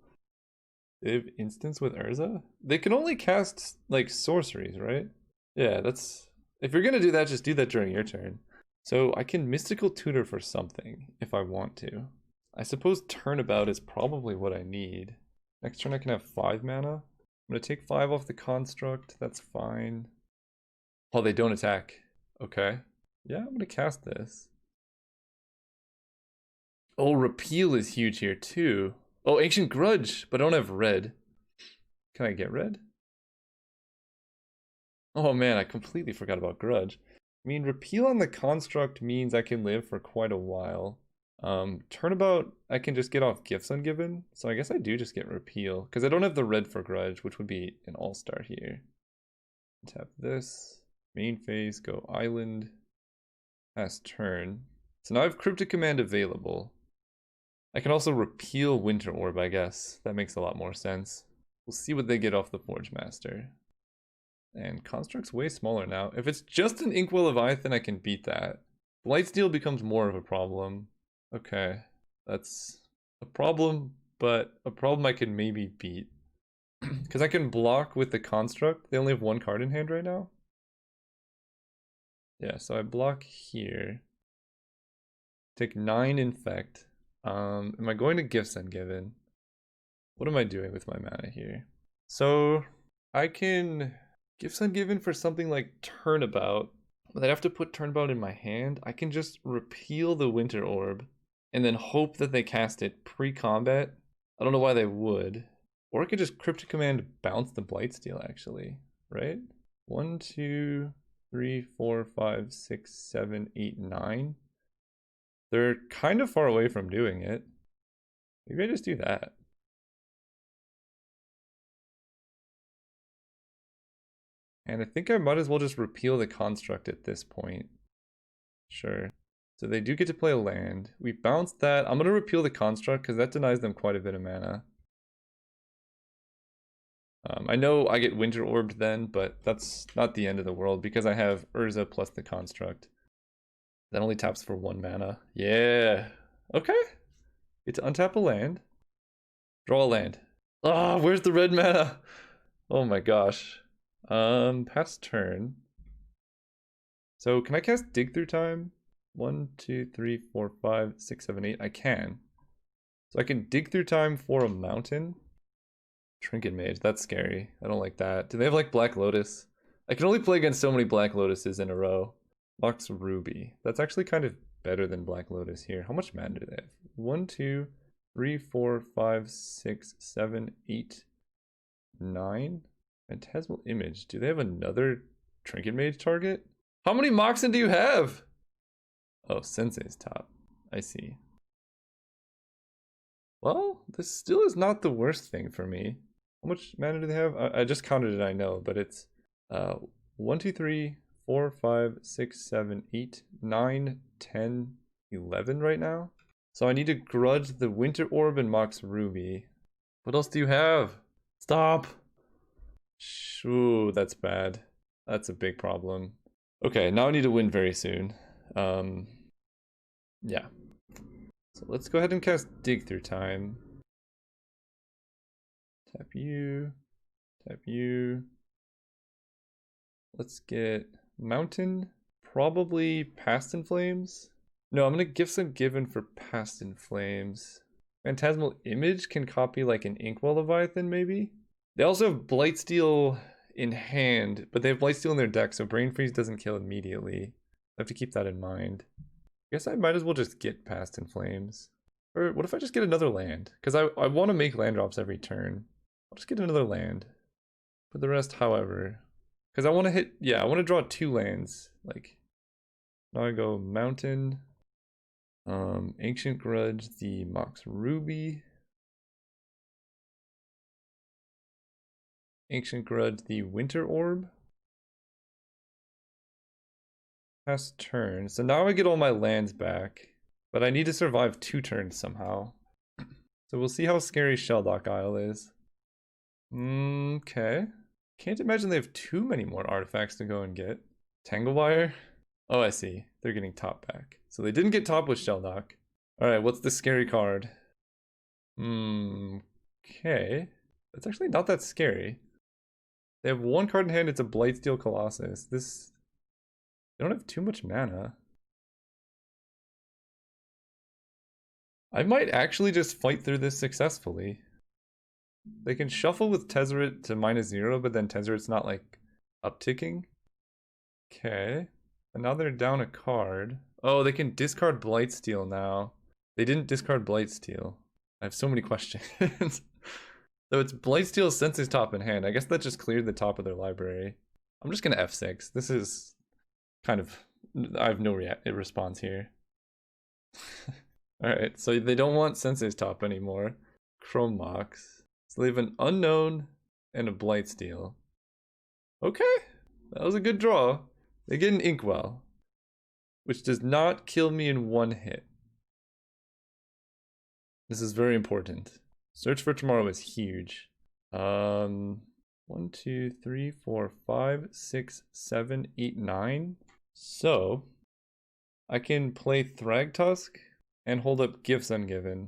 They have instance with Urza? They can only cast like sorceries, right? Yeah, that's... If you're gonna do that, just do that during your turn. So I can Mystical Tutor for something if I want to. I suppose Turnabout is probably what I need. Next turn I can have 5 mana. I'm gonna take 5 off the Construct, that's fine. Oh, they don't attack. Okay. Yeah, I'm gonna cast this. Oh, Repeal is huge here too. Oh, Ancient Grudge, but I don't have red. Can I get red? Oh man, I completely forgot about Grudge. I mean, Repeal on the Construct means I can live for quite a while. Turnabout, I can just get off gifts ungiven, so I guess I do just get repeal, because I don't have the red for grudge, which would be an all-star here. Tap this, main phase, go island, pass turn. So now I have Cryptic Command available. I can also repeal Winter Orb, I guess. That makes a lot more sense. We'll see what they get off the Forge Master. And Construct's way smaller now. If it's just an Inkwell Leviathan, I can beat that. Blightsteel becomes more of a problem. Okay, that's a problem, but a problem I can maybe beat. Because I can block with the Construct. They only have one card in hand right now. Yeah, so I block here. Take 9 Infect. Am I going to Gifts Ungiven? What am I doing with my mana here? So I can Gifts Ungiven for something like Turnabout. But I'd have to put Turnabout in my hand. I can just repeal the Winter Orb and then hope that they cast it pre-combat. I don't know why they would. Or I could just Cryptic Command bounce the Blightsteel, actually, right? 1, 2, 3, 4, 5, 6, 7, 8, 9. They're kind of far away from doing it. Maybe I just do that. And I think I might as well just repeal the Construct at this point. Sure. So they do get to play a land. We bounced that. I'm going to repeal the Construct because that denies them quite a bit of mana. I know I get Winter Orbed then, but that's not the end of the world because I have Urza plus the Construct. That only taps for 1 mana. Yeah. Okay. It's untap a land. Draw a land. Ah, where's the red mana? Oh my gosh. Pass turn. So can I cast Dig Through Time? 1, 2, 3, 4, 5, 6, 7, 8. I can. So I can Dig Through Time for a mountain. Trinket Mage, that's scary. I don't like that. Do they have like Black Lotus? I can only play against so many Black Lotuses in a row. Mox Ruby. That's actually kind of better than Black Lotus here. How much mana do they have? 1, 2, 3, 4, 5, 6, 7, 8, 9. Phantasmal Image. Do they have another Trinket Mage target? How many Moxen do you have? Oh, Sensei's top. I see. Well, this still is not the worst thing for me. How much mana do they have? I just counted it, I know, but it's 1, 2, 3, 4, 5, 6, 7, 8, 9, 10, 11 right now. So I need to grudge the Winter Orb and Mox Ruby. What else do you have? Stop! Ooh, that's bad. That's a big problem. Okay, now I need to win very soon. Yeah. So let's go ahead and cast Dig Through Time. Tap you. Tap you. Let's get Mountain. Probably Past in Flames. No, I'm gonna give some given for Past in Flames. Phantasmal Image can copy like an Inkwell Leviathan, maybe? They also have Blightsteel in hand, but they have Blightsteel in their deck, so Brain Freeze doesn't kill immediately. I have to keep that in mind. I guess I might as well just get Past in Flames. Or what if I just get another land? Because I want to make land drops every turn. I'll just get another land. For the rest, however. Because I want to hit, yeah, I want to draw 2 lands. Like, now I go Mountain, Ancient Grudge, the Mox Ruby. Ancient Grudge, the Winter Orb. Pass turn. So now I get all my lands back. But I need to survive 2 turns somehow. So we'll see how scary Shelldock Isle is. Okay. Can't imagine they have too many more artifacts to go and get. Tanglewire? Oh, I see. They're getting top back. So they didn't get top with Shelldock. Alright, what's the scary card? Okay. That's actually not that scary. They have 1 card in hand, it's a Blightsteel Colossus. This... They don't have too much mana. I might actually just fight through this successfully. They can shuffle with Tezzeret to -0, but then Tezzeret's not like upticking. Okay. And now they're down a card. Oh, they can discard Blightsteel now. They didn't discard Blightsteel. I have so many questions. So it's Blightsteel Sensei's top in hand. I guess that just cleared the top of their library. I'm just gonna F6. This is kind of... I have no response here. Alright, so they don't want Sensei's Top anymore. Chrome Mox. So they have an Unknown and a Blightsteel. Okay, that was a good draw. They get an Inkwell, which does not kill me in one hit. This is very important. Search for Tomorrow is huge. 1, 2, 3, 4, 5, 6, 7, 8, 9. So I can play Thragtusk and hold up Gifts Ungiven,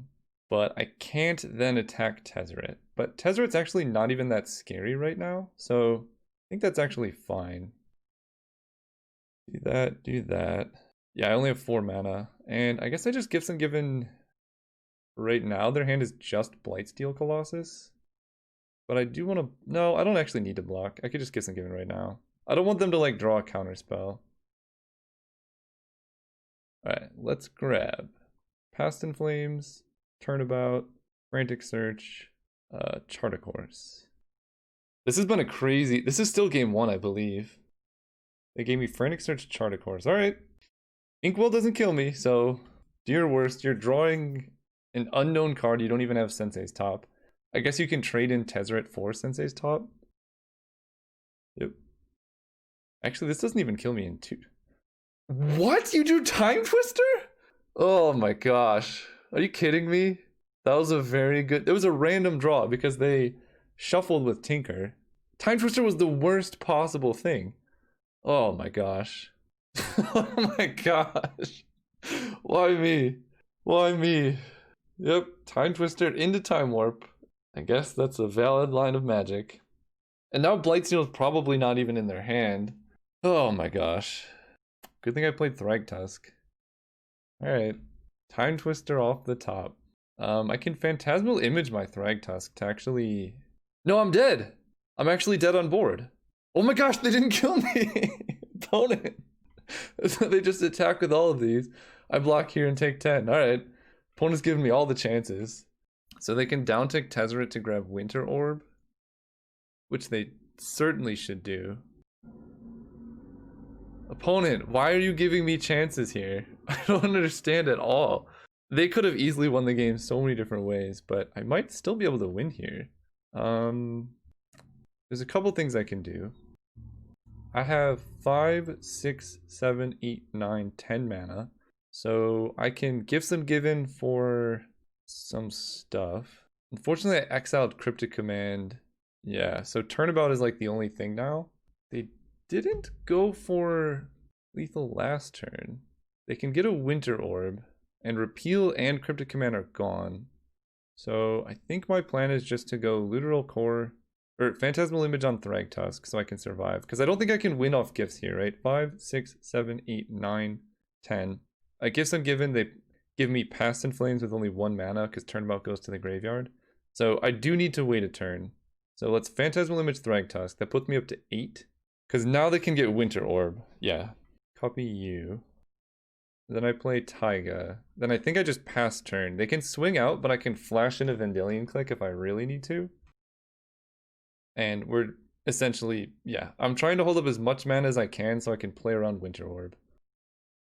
but I can't then attack Tezzeret. But Tezzeret's actually not even that scary right now, so I think that's actually fine. Do that, do that. Yeah, I only have 4 mana, and I guess I just Gifts Ungiven right now. Their hand is just Blightsteel Colossus. But I do want to... No, I don't actually need to block. I could just Gifts Ungiven right now. I don't want them to, like, draw a counter spell. Alright, let's grab Past in Flames, Turnabout, Frantic Search, Chart a Course. This has been a crazy... This is still game 1, I believe. They gave me Frantic Search, Chart a Course. Alright. Inkwell doesn't kill me, so do your worst. You're drawing an unknown card. You don't even have Sensei's Top. I guess you can trade in Tezzeret for Sensei's Top. Yep. Actually, this doesn't even kill me in 2. What? You do Time Twister? Oh my gosh. Are you kidding me? That was a very good... It was a random draw because they shuffled with Tinker. Time Twister was the worst possible thing. Oh my gosh. Oh my gosh. Why me? Why me? Yep, Time Twister into Time Warp. I guess that's a valid line of magic. And now Blightsteel is probably not even in their hand. Oh my gosh. Good thing I played Thragtusk. Alright. Time Twister off the top. I can Phantasmal Image my Thragtusk to actually... No, I'm dead! I'm actually dead on board. Oh my gosh, they didn't kill me! Opponent! They just attack with all of these. I block here and take 10. Alright. Opponent's giving me all the chances. So they can downtick Tezzeret to grab Winter Orb, which they certainly should do. Opponent, why are you giving me chances here? I don't understand at all. They could have easily won the game so many different ways, but I might still be able to win here. There's a couple things I can do. I have 5, 6, 7, 8, 9, 10 mana. So I can Gifts Ungiven for some stuff. Unfortunately, I exiled Cryptic Command. Yeah, so Turnabout is like the only thing now. They didn't go for lethal last turn. They can get a Winter Orb, and Repeal and Cryptic Command are gone. So I think my plan is just to go Literal Core, or Phantasmal Image on Thragtusk so I can survive. Because I don't think I can win off gifts here, right? 5, 6, 7, 8, 9, 10. Gifts Ungiven, they give me Past in Flames with only 1 mana because Turnabout goes to the graveyard. So I do need to wait a turn. So let's Phantasmal Image Thragtusk. That puts me up to 8. Because now they can get Winter Orb. Yeah. Copy you. Then I play Taiga. Then I think I just pass turn. They can swing out, but I can flash in a Vendilion Click if I really need to. And we're essentially, yeah. I'm trying to hold up as much mana as I can so I can play around Winter Orb.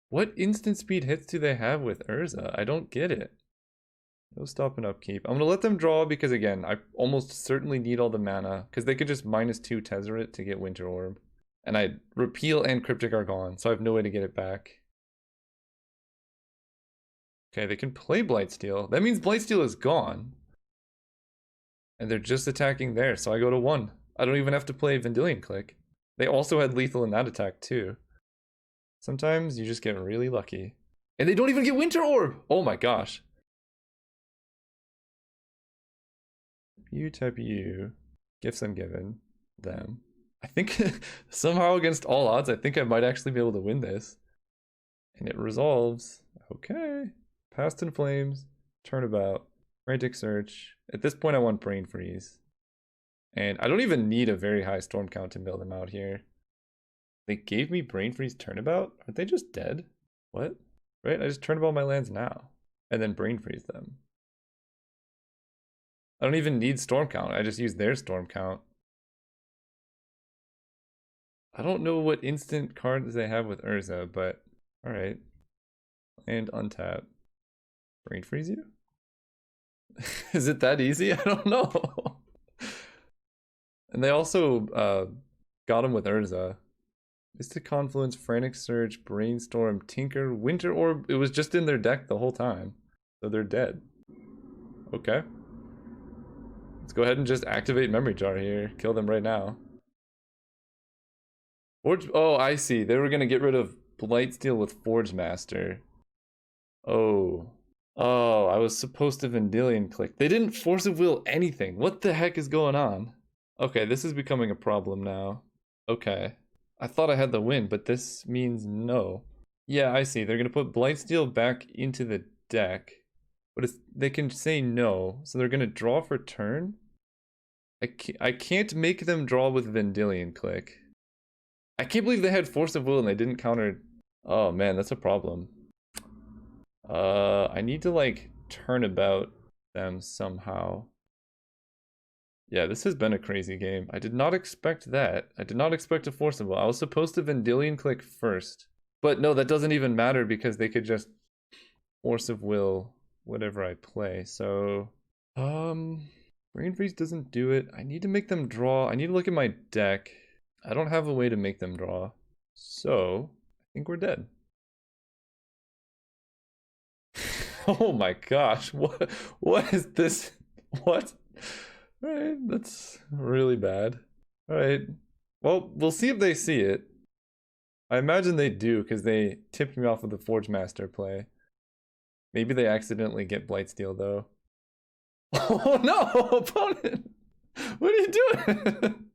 What instant speed hits do they have with Urza? I don't get it. No stop and upkeep. I'm going to let them draw because, again, I almost certainly need all the mana. Because they could just -2 Tezzeret to get Winter Orb. And I Repeal and Cryptic are gone, so I have no way to get it back. Okay, they can play Blightsteel. That means Blightsteel is gone. And they're just attacking there, so I go to 1. I don't even have to play Vendilion Click. They also had lethal in that attack, too. Sometimes you just get really lucky. And they don't even get Winter Orb! Oh my gosh. You type you. Gifts Ungiven. Them. I think somehow against all odds, I think I might actually be able to win this. And it resolves. Okay. Past in Flames. Turnabout. Frantic Search. At this point, I want Brain Freeze. And I don't even need a very high storm count to mill them out here. They gave me Brain Freeze Turnabout? Aren't they just dead? What? Right? I just Turnabout my lands now. And then Brain Freeze them. I don't even need storm count. I just use their storm count. I don't know what instant cards they have with Urza, but alright. And untap. Brain freeze you? Is it that easy? I don't know. And they also got him with Urza. Mystic Confluence, Frantic Surge, Brainstorm, Tinker, Winter Orb. It was just in their deck the whole time. So they're dead. Okay. Let's go ahead and just activate Memory Jar here. Kill them right now. Forge. Oh, I see. They were gonna get rid of Blightsteel with Forge Master. Oh. Oh, I was supposed to Vendilion click. They didn't Force of Will anything. What the heck is going on? Okay, this is becoming a problem now. Okay. I thought I had the win, but this means no. Yeah, I see. They're gonna put Blightsteel back into the deck. But they can say no, so they're gonna draw for turn? I can't make them draw with Vendilion click. I can't believe they had Force of Will and they didn't counter. Oh man, that's a problem. I need to like turn about them somehow. Yeah, this has been a crazy game. I did not expect that. I did not expect a Force of Will. I was supposed to Vendilion click first. But no, that doesn't even matter because they could just Force of Will whatever I play. So, Brain Freeze doesn't do it. I need to make them draw. I need to look at my deck. I don't have a way to make them draw. So, I think we're dead. Oh my gosh, what is this? What? Alright, that's really bad. Alright. Well, we'll see if they see it. I imagine they do, because they tipped me off of the Forge Master play. Maybe they accidentally get Blightsteel, though. Oh no, opponent! What are you doing?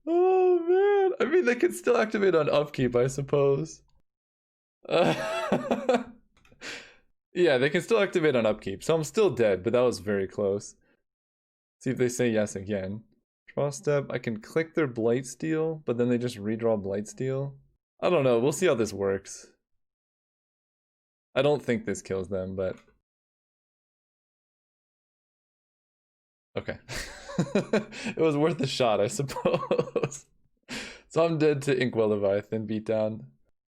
Oh man. I mean, they could still activate on upkeep, I suppose. Yeah, they can still activate on upkeep, so I'm still dead, but that was very close. See if they say yes again. Draw step, I can click their Blightsteel, but then they just redraw Blightsteel. I don't know, we'll see how this works. I don't think this kills them, but... Okay. It was worth a shot, I suppose. So I'm dead to Inkwell Leviathan beatdown.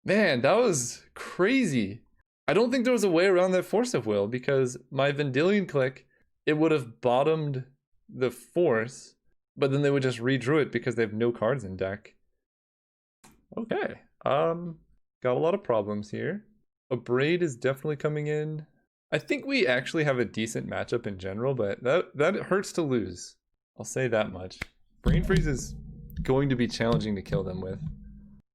Man, that was crazy. I don't think there was a way around that Force of Will because my Vendilion click, it would have bottomed the Force, but then they would just redraw it because they have no cards in deck. Okay, got a lot of problems here. A Braid is definitely coming in. I think we actually have a decent matchup in general, but that hurts to lose. I'll say that much. Brain Freeze is going to be challenging to kill them with.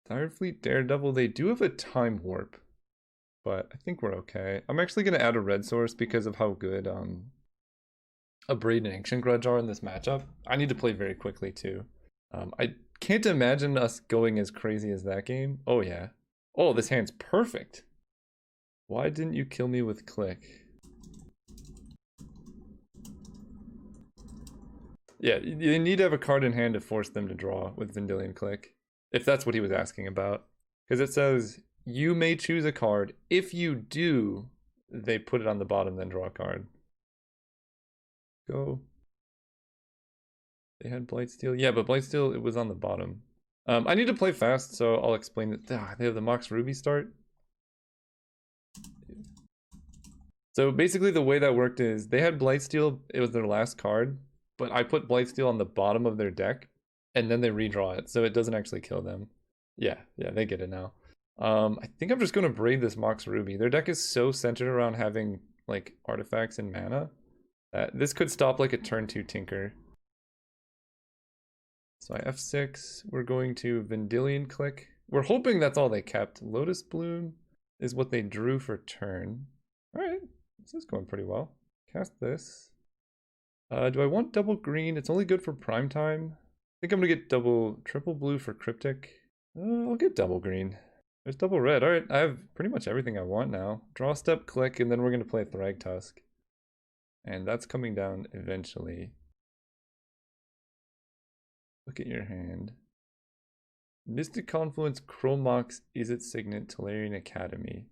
Direfleet Daredevil, they do have a Time Warp, but I think we're okay. I'm actually going to add a red source because of how good a Braid and Ancient Grudge are in this matchup. I need to play very quickly too. I can't imagine us going as crazy as that game. Oh yeah. Oh, this hand's perfect. Why didn't you kill me with click? Yeah, you need to have a card in hand to force them to draw with Vendilion click. If that's what he was asking about. Because it says, you may choose a card. If you do, they put it on the bottom, then draw a card. Go. They had Blightsteel. Yeah, but Blightsteel, it was on the bottom. I need to play fast, so I'll explain it. They have the Mox Ruby start. So basically the way that worked is they had Blightsteel, it was their last card, but I put Blightsteel on the bottom of their deck, and then they redraw it, so it doesn't actually kill them. Yeah, they get it now. I think I'm just going to Braid this Mox Ruby. Their deck is so centered around having, like, artifacts and mana that this could stop, like, a turn 2 Tinker. So I F6, we're going to Vendilion click. We're hoping that's all they kept. Lotus Bloom is what they drew for turn. Alright, this is going pretty well. Cast this. Do I want double green? It's only good for prime time. I think I'm gonna get triple blue for Cryptic. I'll get double green. There's double red. Alright, I have pretty much everything I want now. Draw step, click, and then we're gonna play Thragtusk. And that's coming down eventually. Look at your hand. Mystic Confluence, Chromox, Izzet Signet, Tolarian Academy.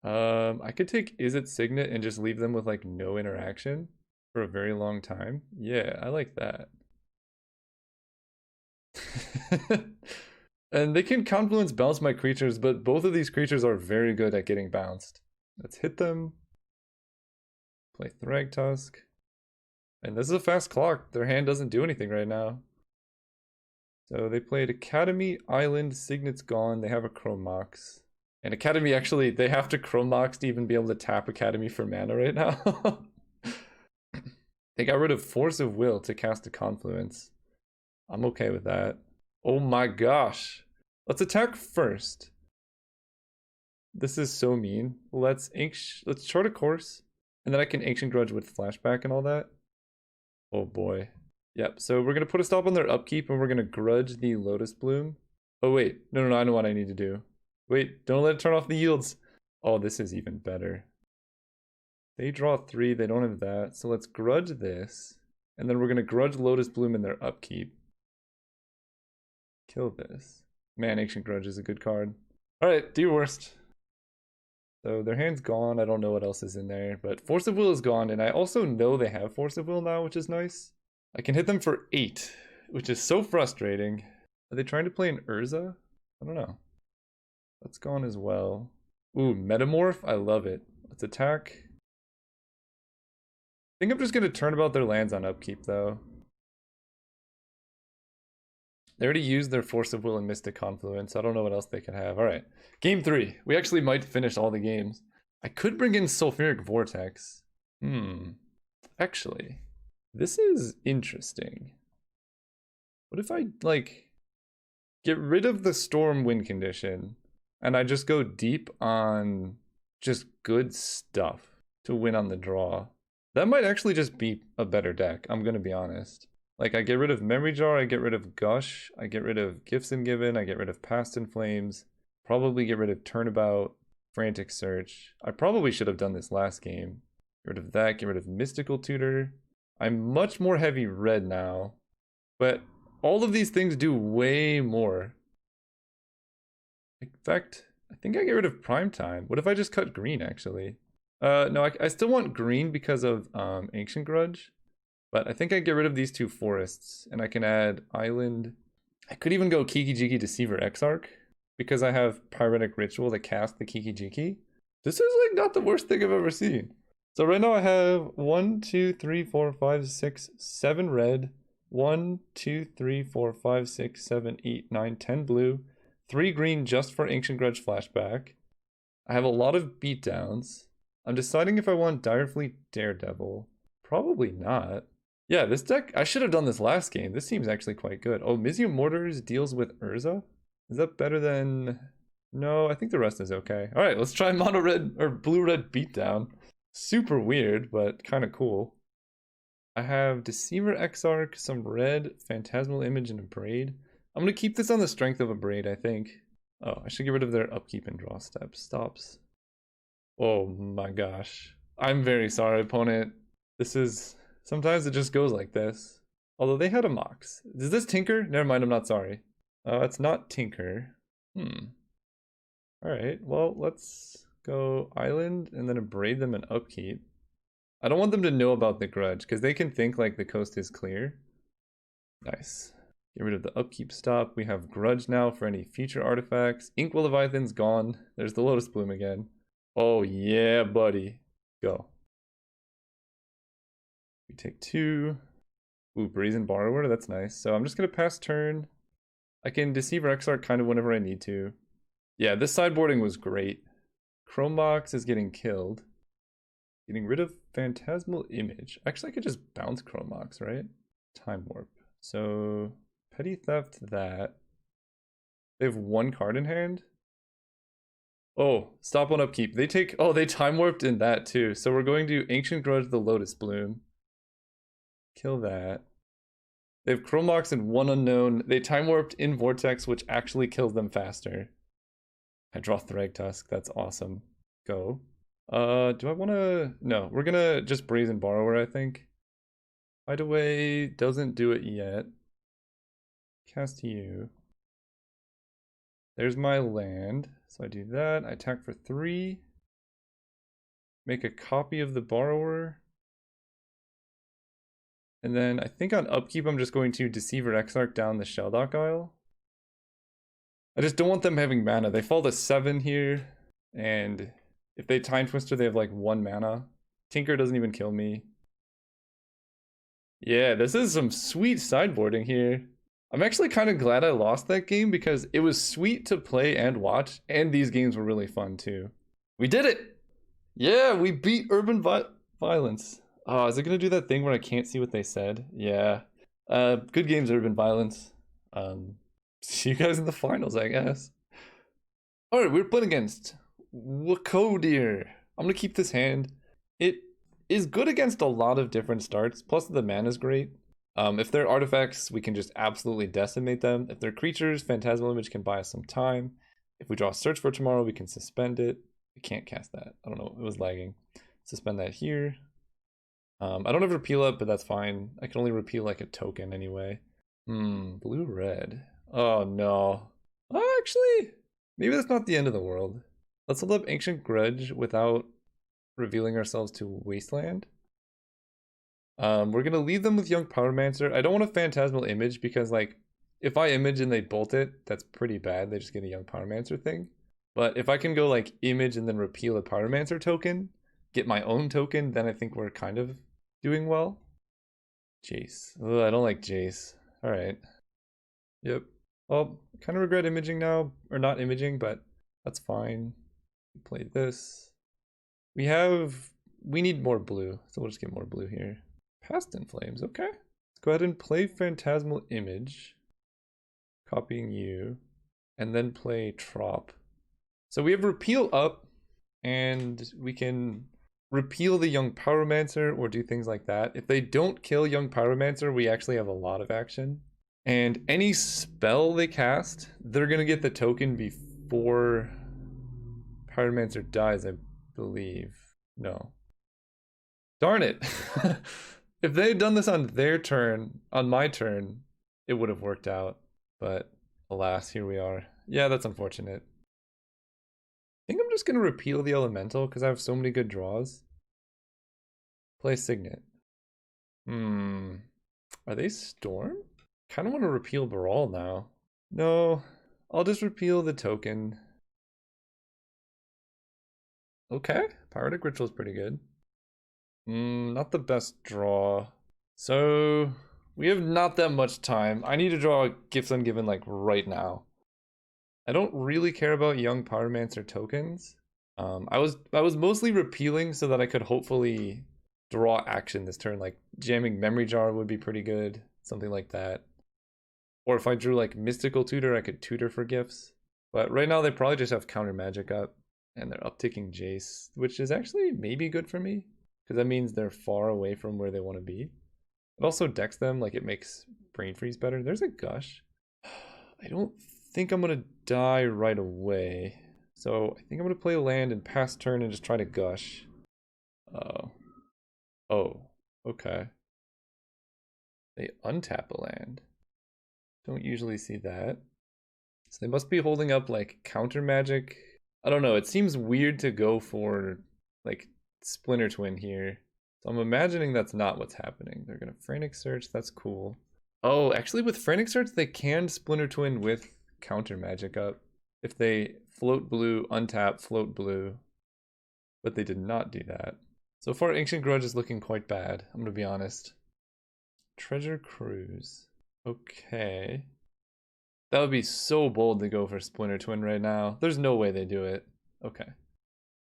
I could take Izzet Signet and just leave them with like no interaction for a very long time. Yeah, I like that. And they can Confluence bounce my creatures, but both of these creatures are very good at getting bounced. Let's hit them. Play Thragtusk. And this is a fast clock. Their hand doesn't do anything right now. So they played Academy, Island, Signet's gone. They have a Chrome Mox. And Academy, actually, they have to Chrome Mox to even be able to tap Academy for mana right now. They got rid of Force of Will to cast a Confluence. I'm okay with that. Oh my gosh. Let's attack first. This is so mean. Let's chart a course. And then I can Ancient Grudge with Flashback and all that. Oh boy. Yep, so we're going to put a stop on their upkeep and we're going to grudge the Lotus Bloom. Oh wait, no, I know what I need to do. Wait, don't let it turn off the yields. Oh, this is even better. They draw 3, they don't have that. So let's grudge this. And then we're going to grudge Lotus Bloom in their upkeep. Kill this. Man, Ancient Grudge is a good card. Alright, do your worst. So their hand's gone. I don't know what else is in there. But Force of Will is gone. And I also know they have Force of Will now, which is nice. I can hit them for 8, which is so frustrating. Are they trying to play an Urza? I don't know. That's gone as well. Ooh, Metamorph. I love it. Let's attack. I think I'm just going to turn about their lands on upkeep, though. They already used their Force of Will and Mystic Confluence. I don't know what else they can have. All right. Game 3. We actually might finish all the games. I could bring in Sulfuric Vortex. Actually, this is interesting. What if I, like, get rid of the Storm win condition and I just go deep on just good stuff to win on the draw? That might actually just be a better deck, I'm going to be honest. Like, I get rid of Memory Jar, I get rid of Gush, I get rid of Gifts and Given, I get rid of Past in Flames, probably get rid of Turnabout, Frantic Search. I probably should have done this last game. Get rid of that, get rid of Mystical Tutor. I'm much more heavy red now, but all of these things do way more. In fact, I think I get rid of Prime Time. What if I just cut green, actually? No, I still want green because of Ancient Grudge. But I think I get rid of these 2 forests, and I can add Island. I could even go Kiki Jiki Deceiver Exarch, because I have Pyretic Ritual to cast the Kiki Jiki. This is like not the worst thing I've ever seen. So right now I have 1, 2, 3, 4, 5, 6, 7 red, 1, 2, 3, 4, 5, 6, 7, 8, 9, 10 blue, 3 green just for Ancient Grudge Flashback. I have a lot of beatdowns. I'm deciding if I want Direfleet Daredevil. Probably not. Yeah, this deck, I should have done this last game. This seems actually quite good. Oh, Mizium Mortars deals with Urza? Is that better than... No, I think the rest is okay. All right, let's try mono red or blue red beatdown. Super weird, but kind of cool. I have Deceiver Exarch, some red, Phantasmal Image, and a Braid. I'm going to keep this on the strength of a Braid, I think. Oh, I should get rid of their upkeep and draw step. Stops. Oh my gosh. I'm very sorry, opponent. This is... Sometimes it just goes like this. Although they had a Mox. Is this Tinker? Never mind, I'm not sorry. It's not Tinker. Alright, well, let's go Island and then Abrade them and upkeep. I don't want them to know about the Grudge, because they can think like the coast is clear. Nice. Get rid of the upkeep stop. We have Grudge now for any future artifacts. Inkwell Leviathan's gone. There's the Lotus Bloom again. Oh yeah, buddy. Go. We take 2. Ooh, Brazen Borrower, that's nice. So I'm just going to pass turn. I can Deceiver Exarch kind of whenever I need to. Yeah, this sideboarding was great. Chrome Box is getting killed. Getting rid of Phantasmal Image. Actually, I could just bounce Chrome Box, right? Time Warp. So, Petty Theft that. They have 1 card in hand. Oh, stop on upkeep. They take... Oh, they Time Warped in that too. So we're going to Ancient Grudge the Lotus Bloom. Kill that. They have Chrome Box and 1 unknown. They Time Warped in Vortex, which actually kills them faster. I draw Thragtusk. That's awesome. Go. Do I want to... No, we're going to just Brazen Borrower, I think. Hideaway doesn't do it yet. Cast you. There's my land. So I do that. I attack for 3. Make a copy of the Borrower. And then I think on upkeep, I'm just going to Deceiver Exarch down the Shelldock Isle. I just don't want them having mana. They fall to 7 here, and if they Time Twister, they have like 1 mana. Tinker doesn't even kill me. Yeah, this is some sweet sideboarding here. I'm actually kind of glad I lost that game because it was sweet to play and watch, and these games were really fun too. We did it! Yeah, we beat Urban Violence. Oh, is it gonna do that thing where I can't see what they said? Yeah. Good games, Urban Violence. See you guys in the finals, I guess. Alright, we're playing against Wakodir. I'm gonna keep this hand. It is good against a lot of different starts, plus the mana is great. If they're artifacts, we can just absolutely decimate them. If they're creatures, Phantasmal Image can buy us some time. If we draw Search for tomorrow, we can suspend it. We can't cast that. I don't know, it was lagging. Suspend that here. I don't have repeal up, but that's fine. I can only repeal like a token anyway. Blue red. Oh no. Oh, actually, maybe that's not the end of the world. Let's hold up Ancient Grudge without revealing ourselves to Wasteland. We're gonna leave them with Young Pyromancer. I don't want a Phantasmal Image because like if I image and they bolt it, that's pretty bad. They just get a Young Pyromancer thing. But if I can go like image and then repeal a Pyromancer token, get my own token, then I think we're kind of doing well. Jace. Ugh, I don't like Jace. Alright. Yep. Well, I kind of regret imaging now. Or not imaging, but that's fine. Play this. We need more blue, so we'll just get more blue here. Past in Flames, okay. Let's go ahead and play Phantasmal Image. Copying you. And then play Trop. So we have repeal up, and we can repeal the Young Pyromancer or do things like that. If they don't kill Young Pyromancer, we actually have a lot of action. And any spell they cast, they're gonna get the token before Pyromancer dies, I believe. No. Darn it. If they had done this on their turn, on my turn, it would have worked out. But alas, here we are. Yeah, that's unfortunate. I think I'm just going to repeal the Elemental because I have so many good draws. Play Signet. Are they Storm? Kind of want to repeal Baral now. No, I'll just repeal the token. Okay, Pyrotic Ritual is pretty good. Not the best draw. So, we have not that much time. I need to draw Gifts Ungiven like right now. I don't really care about Young Pyromancer tokens. I was mostly repealing so that I could hopefully draw action this turn. Like jamming Memory Jar would be pretty good, something like that. Or if I drew like Mystical Tutor, I could tutor for gifts. But right now they probably just have counter magic up, and they're upticking Jace, which is actually maybe good for me because that means they're far away from where they want to be. It also decks them, like it makes Brain Freeze better. There's a Gush. I don't think I'm gonna die right away. So I think I'm gonna play land and pass turn and just try to Gush. Oh, okay. They untap a land. Don't usually see that. So they must be holding up like counter magic. I don't know, it seems weird to go for like Splinter Twin here. So I'm imagining that's not what's happening. They're gonna Frantic Search, that's cool. Oh, actually with Frantic Search, they can Splinter Twin with counter magic up. If they float blue, untap, float blue. But they did not do that. So far, Ancient Grudge is looking quite bad, I'm gonna be honest. Treasure Cruise. Okay. That would be so bold to go for Splinter Twin right now. There's no way they do it. Okay.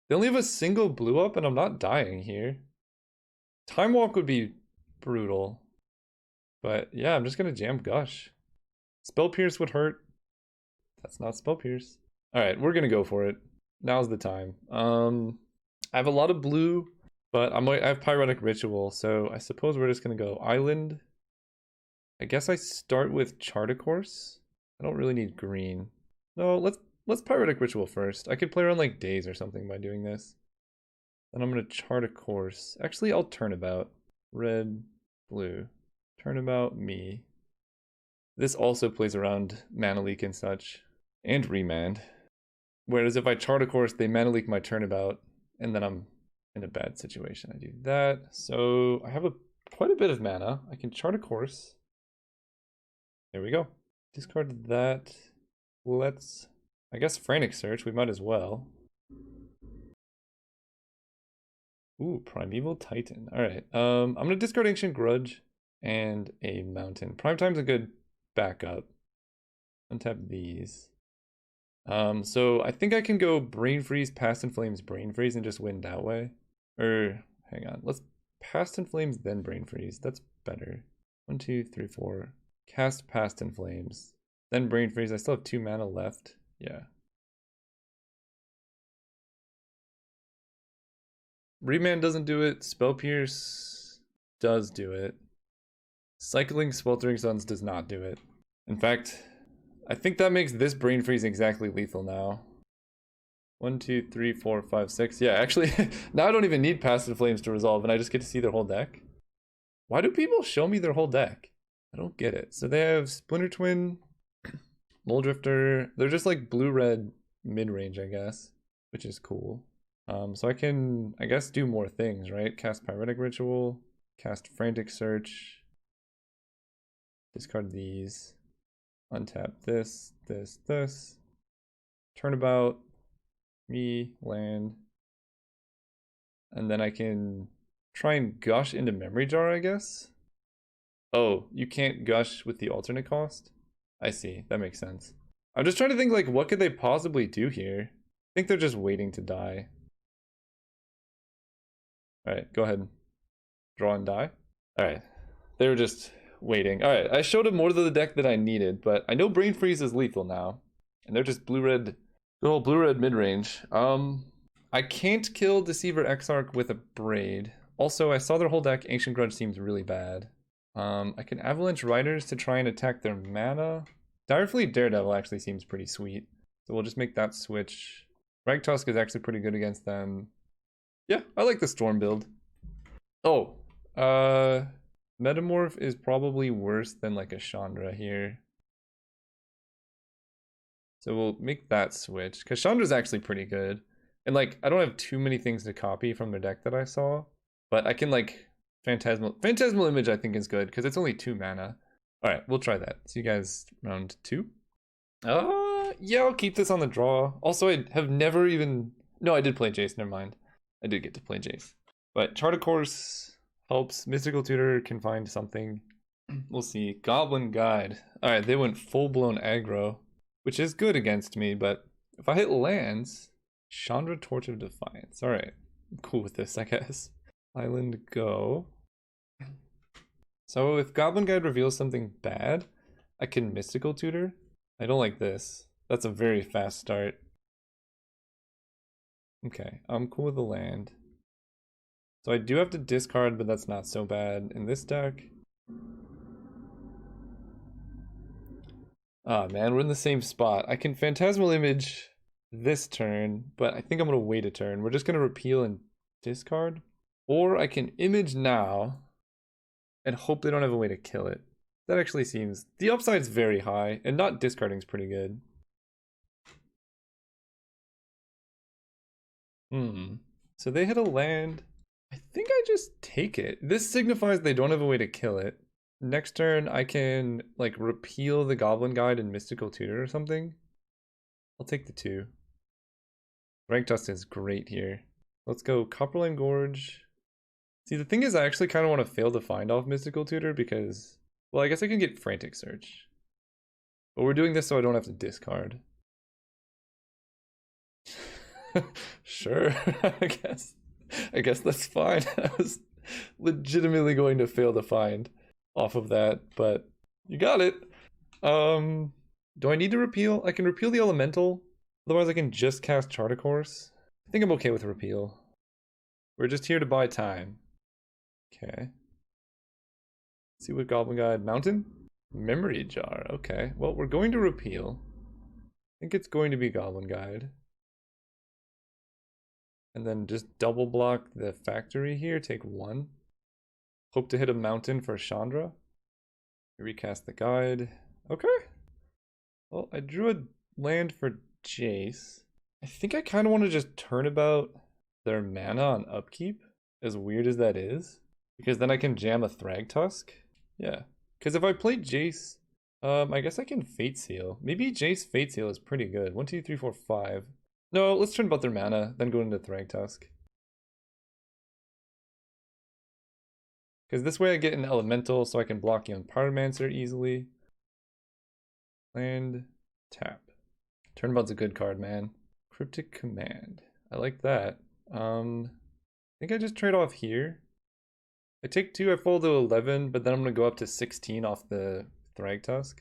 They only have a single blue up and I'm not dying here. Time Walk would be brutal. But yeah, I'm just gonna jam Gush. Spell Pierce would hurt. That's not Spell Pierce. Alright, we're gonna go for it. Now's the time. I have a lot of blue, but I have Pyrotic Ritual, so I suppose we're just gonna go Island. I guess I start with Chart a Course. I don't really need green. No, let's Pyrotic Ritual first. I could play around like Days or something by doing this. Then I'm gonna Chart a Course. Actually, I'll Turnabout. Red, blue. Turnabout, me. This also plays around Mana Leak and such. And Remand. Whereas if I Chart a Course, they Mana Leak my Turnabout, and then I'm in a bad situation. I do that. So I have quite a bit of mana. I can Chart a Course. There we go. Discard that. let's, I guess, Frantic Search. We might as well. Ooh, Primeval Titan. All right. I'm gonna discard Ancient Grudge and a Mountain. Prime Time's a good backup. Untap these. So I think I can go Brain Freeze, Past in Flames, Brain Freeze, and just win that way. Or hang on, let's Past in Flames, then Brain Freeze. That's better. 1, 2, 3, 4. Cast Past in Flames, then Brain Freeze. I still have 2 mana left. Yeah. Remand doesn't do it. Spell Pierce does do it. Cycling Sweltering Suns does not do it. In fact, I think that makes this Brain Freeze exactly lethal now. 1, 2, 3, 4, 5, 6. Yeah, actually, now I don't even need Passive Flames to resolve, and I just get to see their whole deck. Why do people show me their whole deck? I don't get it. So they have Splinter Twin, Mole Drifter. They're just like blue-red mid-range, I guess, which is cool. So I can, I guess, do more things, right? Cast Pyretic Ritual, cast Frantic Search, discard these, untap this, this, turnabout, me, land, and then I can try and gush into Memory Jar, I guess. Oh, you can't gush with the alternate cost? I see, that makes sense. I'm just trying to think, like, what could they possibly do here? I think they're just waiting to die. Alright, go ahead. Draw and die. Alright, they were just waiting. Alright, I showed them more of the deck that I needed, but I know Brain Freeze is lethal now. And they're just blue-red, good old blue-red mid-range. I can't kill Deceiver Exarch with a Braid. Also, I saw their whole deck. Ancient Grudge seems really bad. I can Avalanche Riders to try and attack their mana. Direfleet Daredevil actually seems pretty sweet. So we'll just make that switch. Ragtusk is actually pretty good against them. Yeah, I like the Storm build. Oh, Metamorph is probably worse than like a Chandra here. So we'll make that switch, because Chandra's actually pretty good. And like, I don't have too many things to copy from their deck that I saw, but I can like, Phantasmal Image I think is good, because it's only 2 mana. Alright, we'll try that. See you guys round 2. Yeah, I'll keep this on the draw. Also, I have never even, no, I did play Jace, never mind. I did get to play Jace. But Chart a Course helps. Mystical Tutor can find something. We'll see. Goblin Guide. Alright, they went full-blown aggro, which is good against me, but if I hit lands, Chandra Torch of Defiance. Alright, I'm cool with this, I guess. Island go. So if Goblin Guide reveals something bad, I can Mystical Tutor. I don't like this. That's a very fast start. Okay, I'm cool with the land. So I do have to discard, but that's not so bad in this deck. Ah, man, we're in the same spot. I can Phantasmal Image this turn, but I think I'm going to wait a turn. We're just going to repeal and discard. Or I can Image now and hope they don't have a way to kill it. That actually seems... The upside's very high, and not discarding is pretty good. So they hit a land. I think I just take it. This signifies they don't have a way to kill it. Next turn, I can, like, repeal the Goblin Guide and Mystical Tutor or something. I'll take the 2. Rank Dust is great here. Let's go Copperline Gorge. See, the thing is, I actually kind of want to fail to find off Mystical Tutor because, well, I guess I can get Frantic Search. But we're doing this so I don't have to discard. Sure, I guess that's fine. I was legitimately going to fail to find off of that, but you got it. Do I need to repeal? I can repeal the Elemental. Otherwise I can just cast Chart a Course. I think I'm okay with repeal. We're just here to buy time. Okay. Let's see what Goblin Guide. Mountain? Memory Jar. Okay. Well, we're going to repeal. I think it's going to be Goblin Guide. And then just double block the factory here, take 1. Hope to hit a mountain for Chandra. Recast the guide. Okay. Well, I drew a land for Jace. I think I kind of want to just turnabout their mana on upkeep, as weird as that is. Because then I can jam a Thragtusk. Yeah. Because if I play Jace, I guess I can Fate Seal. Maybe Jace Fate Seal is pretty good. 1, 2, 3, 4, 5. No, let's turn about their mana, then go into Thragtusk. Because this way I get an Elemental so I can block Young Pyromancer easily. Land, tap. Turnabout's a good card, man. Cryptic Command. I like that. I think I just trade off here. I take 2, I fall to 11, but then I'm going to go up to 16 off the Thragtusk.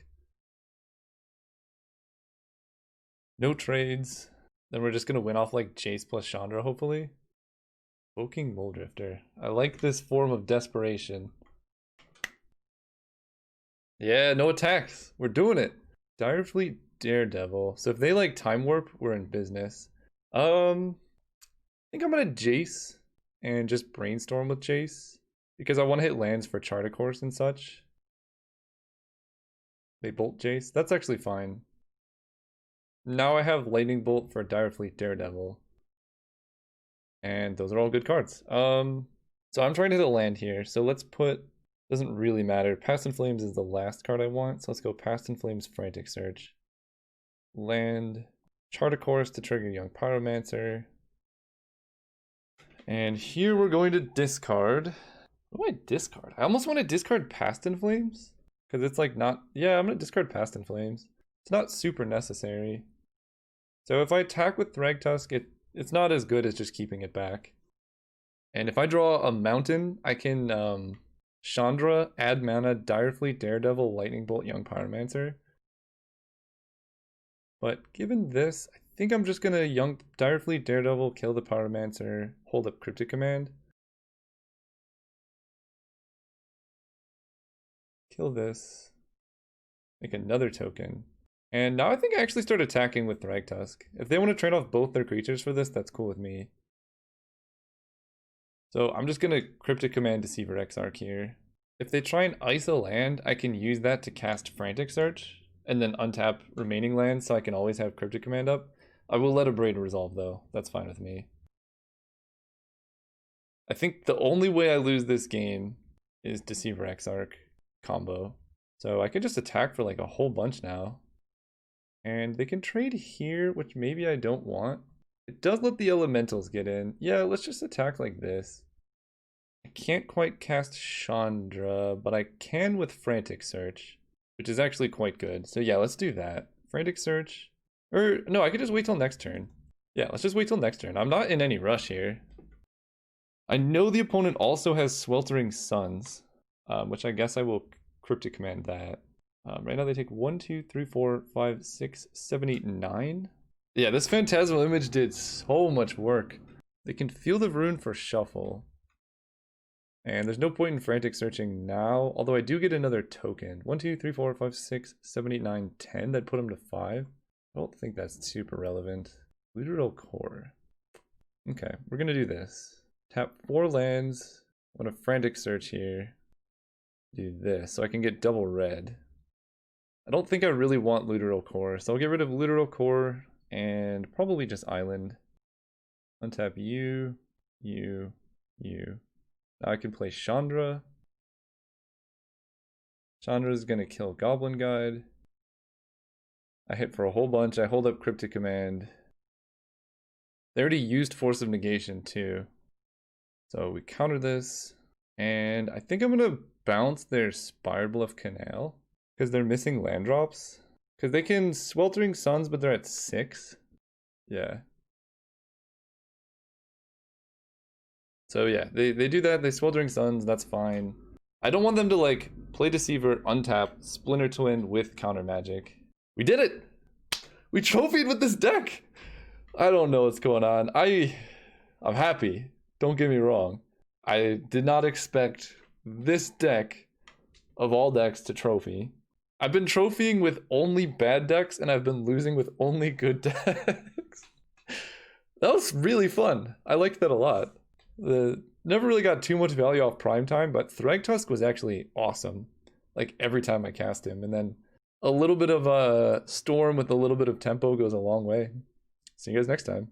No trades. Then we're just going to win off like Jace plus Chandra, hopefully. Evoking Muldrifter. I like this form of desperation. Yeah, no attacks. We're doing it. Direfleet Daredevil. So if they like Time Warp, we're in business. I think I'm gonna Jace and just brainstorm with Jace because I want to hit lands for Charter and such. They bolt Jace. That's actually fine. Now I have Lightning Bolt for Direfleet Daredevil. And those are all good cards. So I'm trying to hit a land here. So let's put, doesn't really matter. Past in Flames is the last card I want. So let's go Past in Flames, Frantic Search. Land, Chart a Course to trigger Young Pyromancer. And here we're going to discard. What do I discard? I almost want to discard Past in Flames. Because it's like not, yeah, I'm going to discard Past in Flames. It's not super necessary. So if I attack with Thragtusk, it's not as good as just keeping it back. And if I draw a mountain, I can Chandra, add mana, Direfleet, Daredevil, Lightning Bolt, Young Pyromancer. But given this, I think I'm just gonna Direfleet, Daredevil, kill the Pyromancer, hold up Cryptic Command. Kill this. Make another token. And now I think I actually start attacking with Thragtusk. If they want to trade off both their creatures for this, that's cool with me. So I'm just going to Cryptic Command Deceiver Exarch here. If they try and ice a land, I can use that to cast Frantic Search and then untap remaining lands so I can always have Cryptic Command up. I will let a Braid resolve though. That's fine with me. I think the only way I lose this game is Deceiver Exarch combo. So I could just attack for like a whole bunch now. And they can trade here, which maybe I don't want. It does let the elementals get in. Yeah, let's just attack like this. I can't quite cast Chandra, but I can with Frantic Search, which is actually quite good. So yeah, let's do that. Frantic Search. Or no, I could just wait till next turn. Yeah, let's just wait till next turn. I'm not in any rush here. I know the opponent also has Sweltering Suns, which I guess I will Cryptic Command that. Right now they take 1, 2, 3, 4, 5, 6, 7, 8, 9. Yeah, this Phantasmal Image did so much work. They can Field of Ruin for shuffle. And there's no point in Frantic Searching now, although I do get another token. 1, 2, 3, 4, 5, 6, 7, 8, 9, 10. That'd put him to 5. I don't think that's super relevant. Literal Core. Okay, we're gonna do this. Tap 4 lands. I want a Frantic Search here. Do this, so I can get double red. I don't think I really want Literal Core, so I'll get rid of Literal Core and probably just Island. Untap you. Now I can play Chandra. Chandra's gonna kill Goblin Guide. I hit for a whole bunch. I hold up Cryptic Command. They already used Force of Negation too. So we counter this. And I think I'm gonna bounce their Spirebluff Canal. Because they're missing land drops. Because they can Sweltering Suns, but they're at 6. Yeah. So yeah, they do that. They Sweltering Suns, that's fine. I don't want them to like play Deceiver, untap, Splinter Twin with counter magic. We did it! We trophied with this deck! I don't know what's going on. I'm happy. Don't get me wrong. I did not expect this deck of all decks to trophy. I've been trophying with only bad decks and I've been losing with only good decks. That was really fun. I liked that a lot. Never really got too much value off Primetime, but Thragtusk was actually awesome. Like every time I cast him. And then a little bit of a Storm with a little bit of tempo goes a long way. See you guys next time.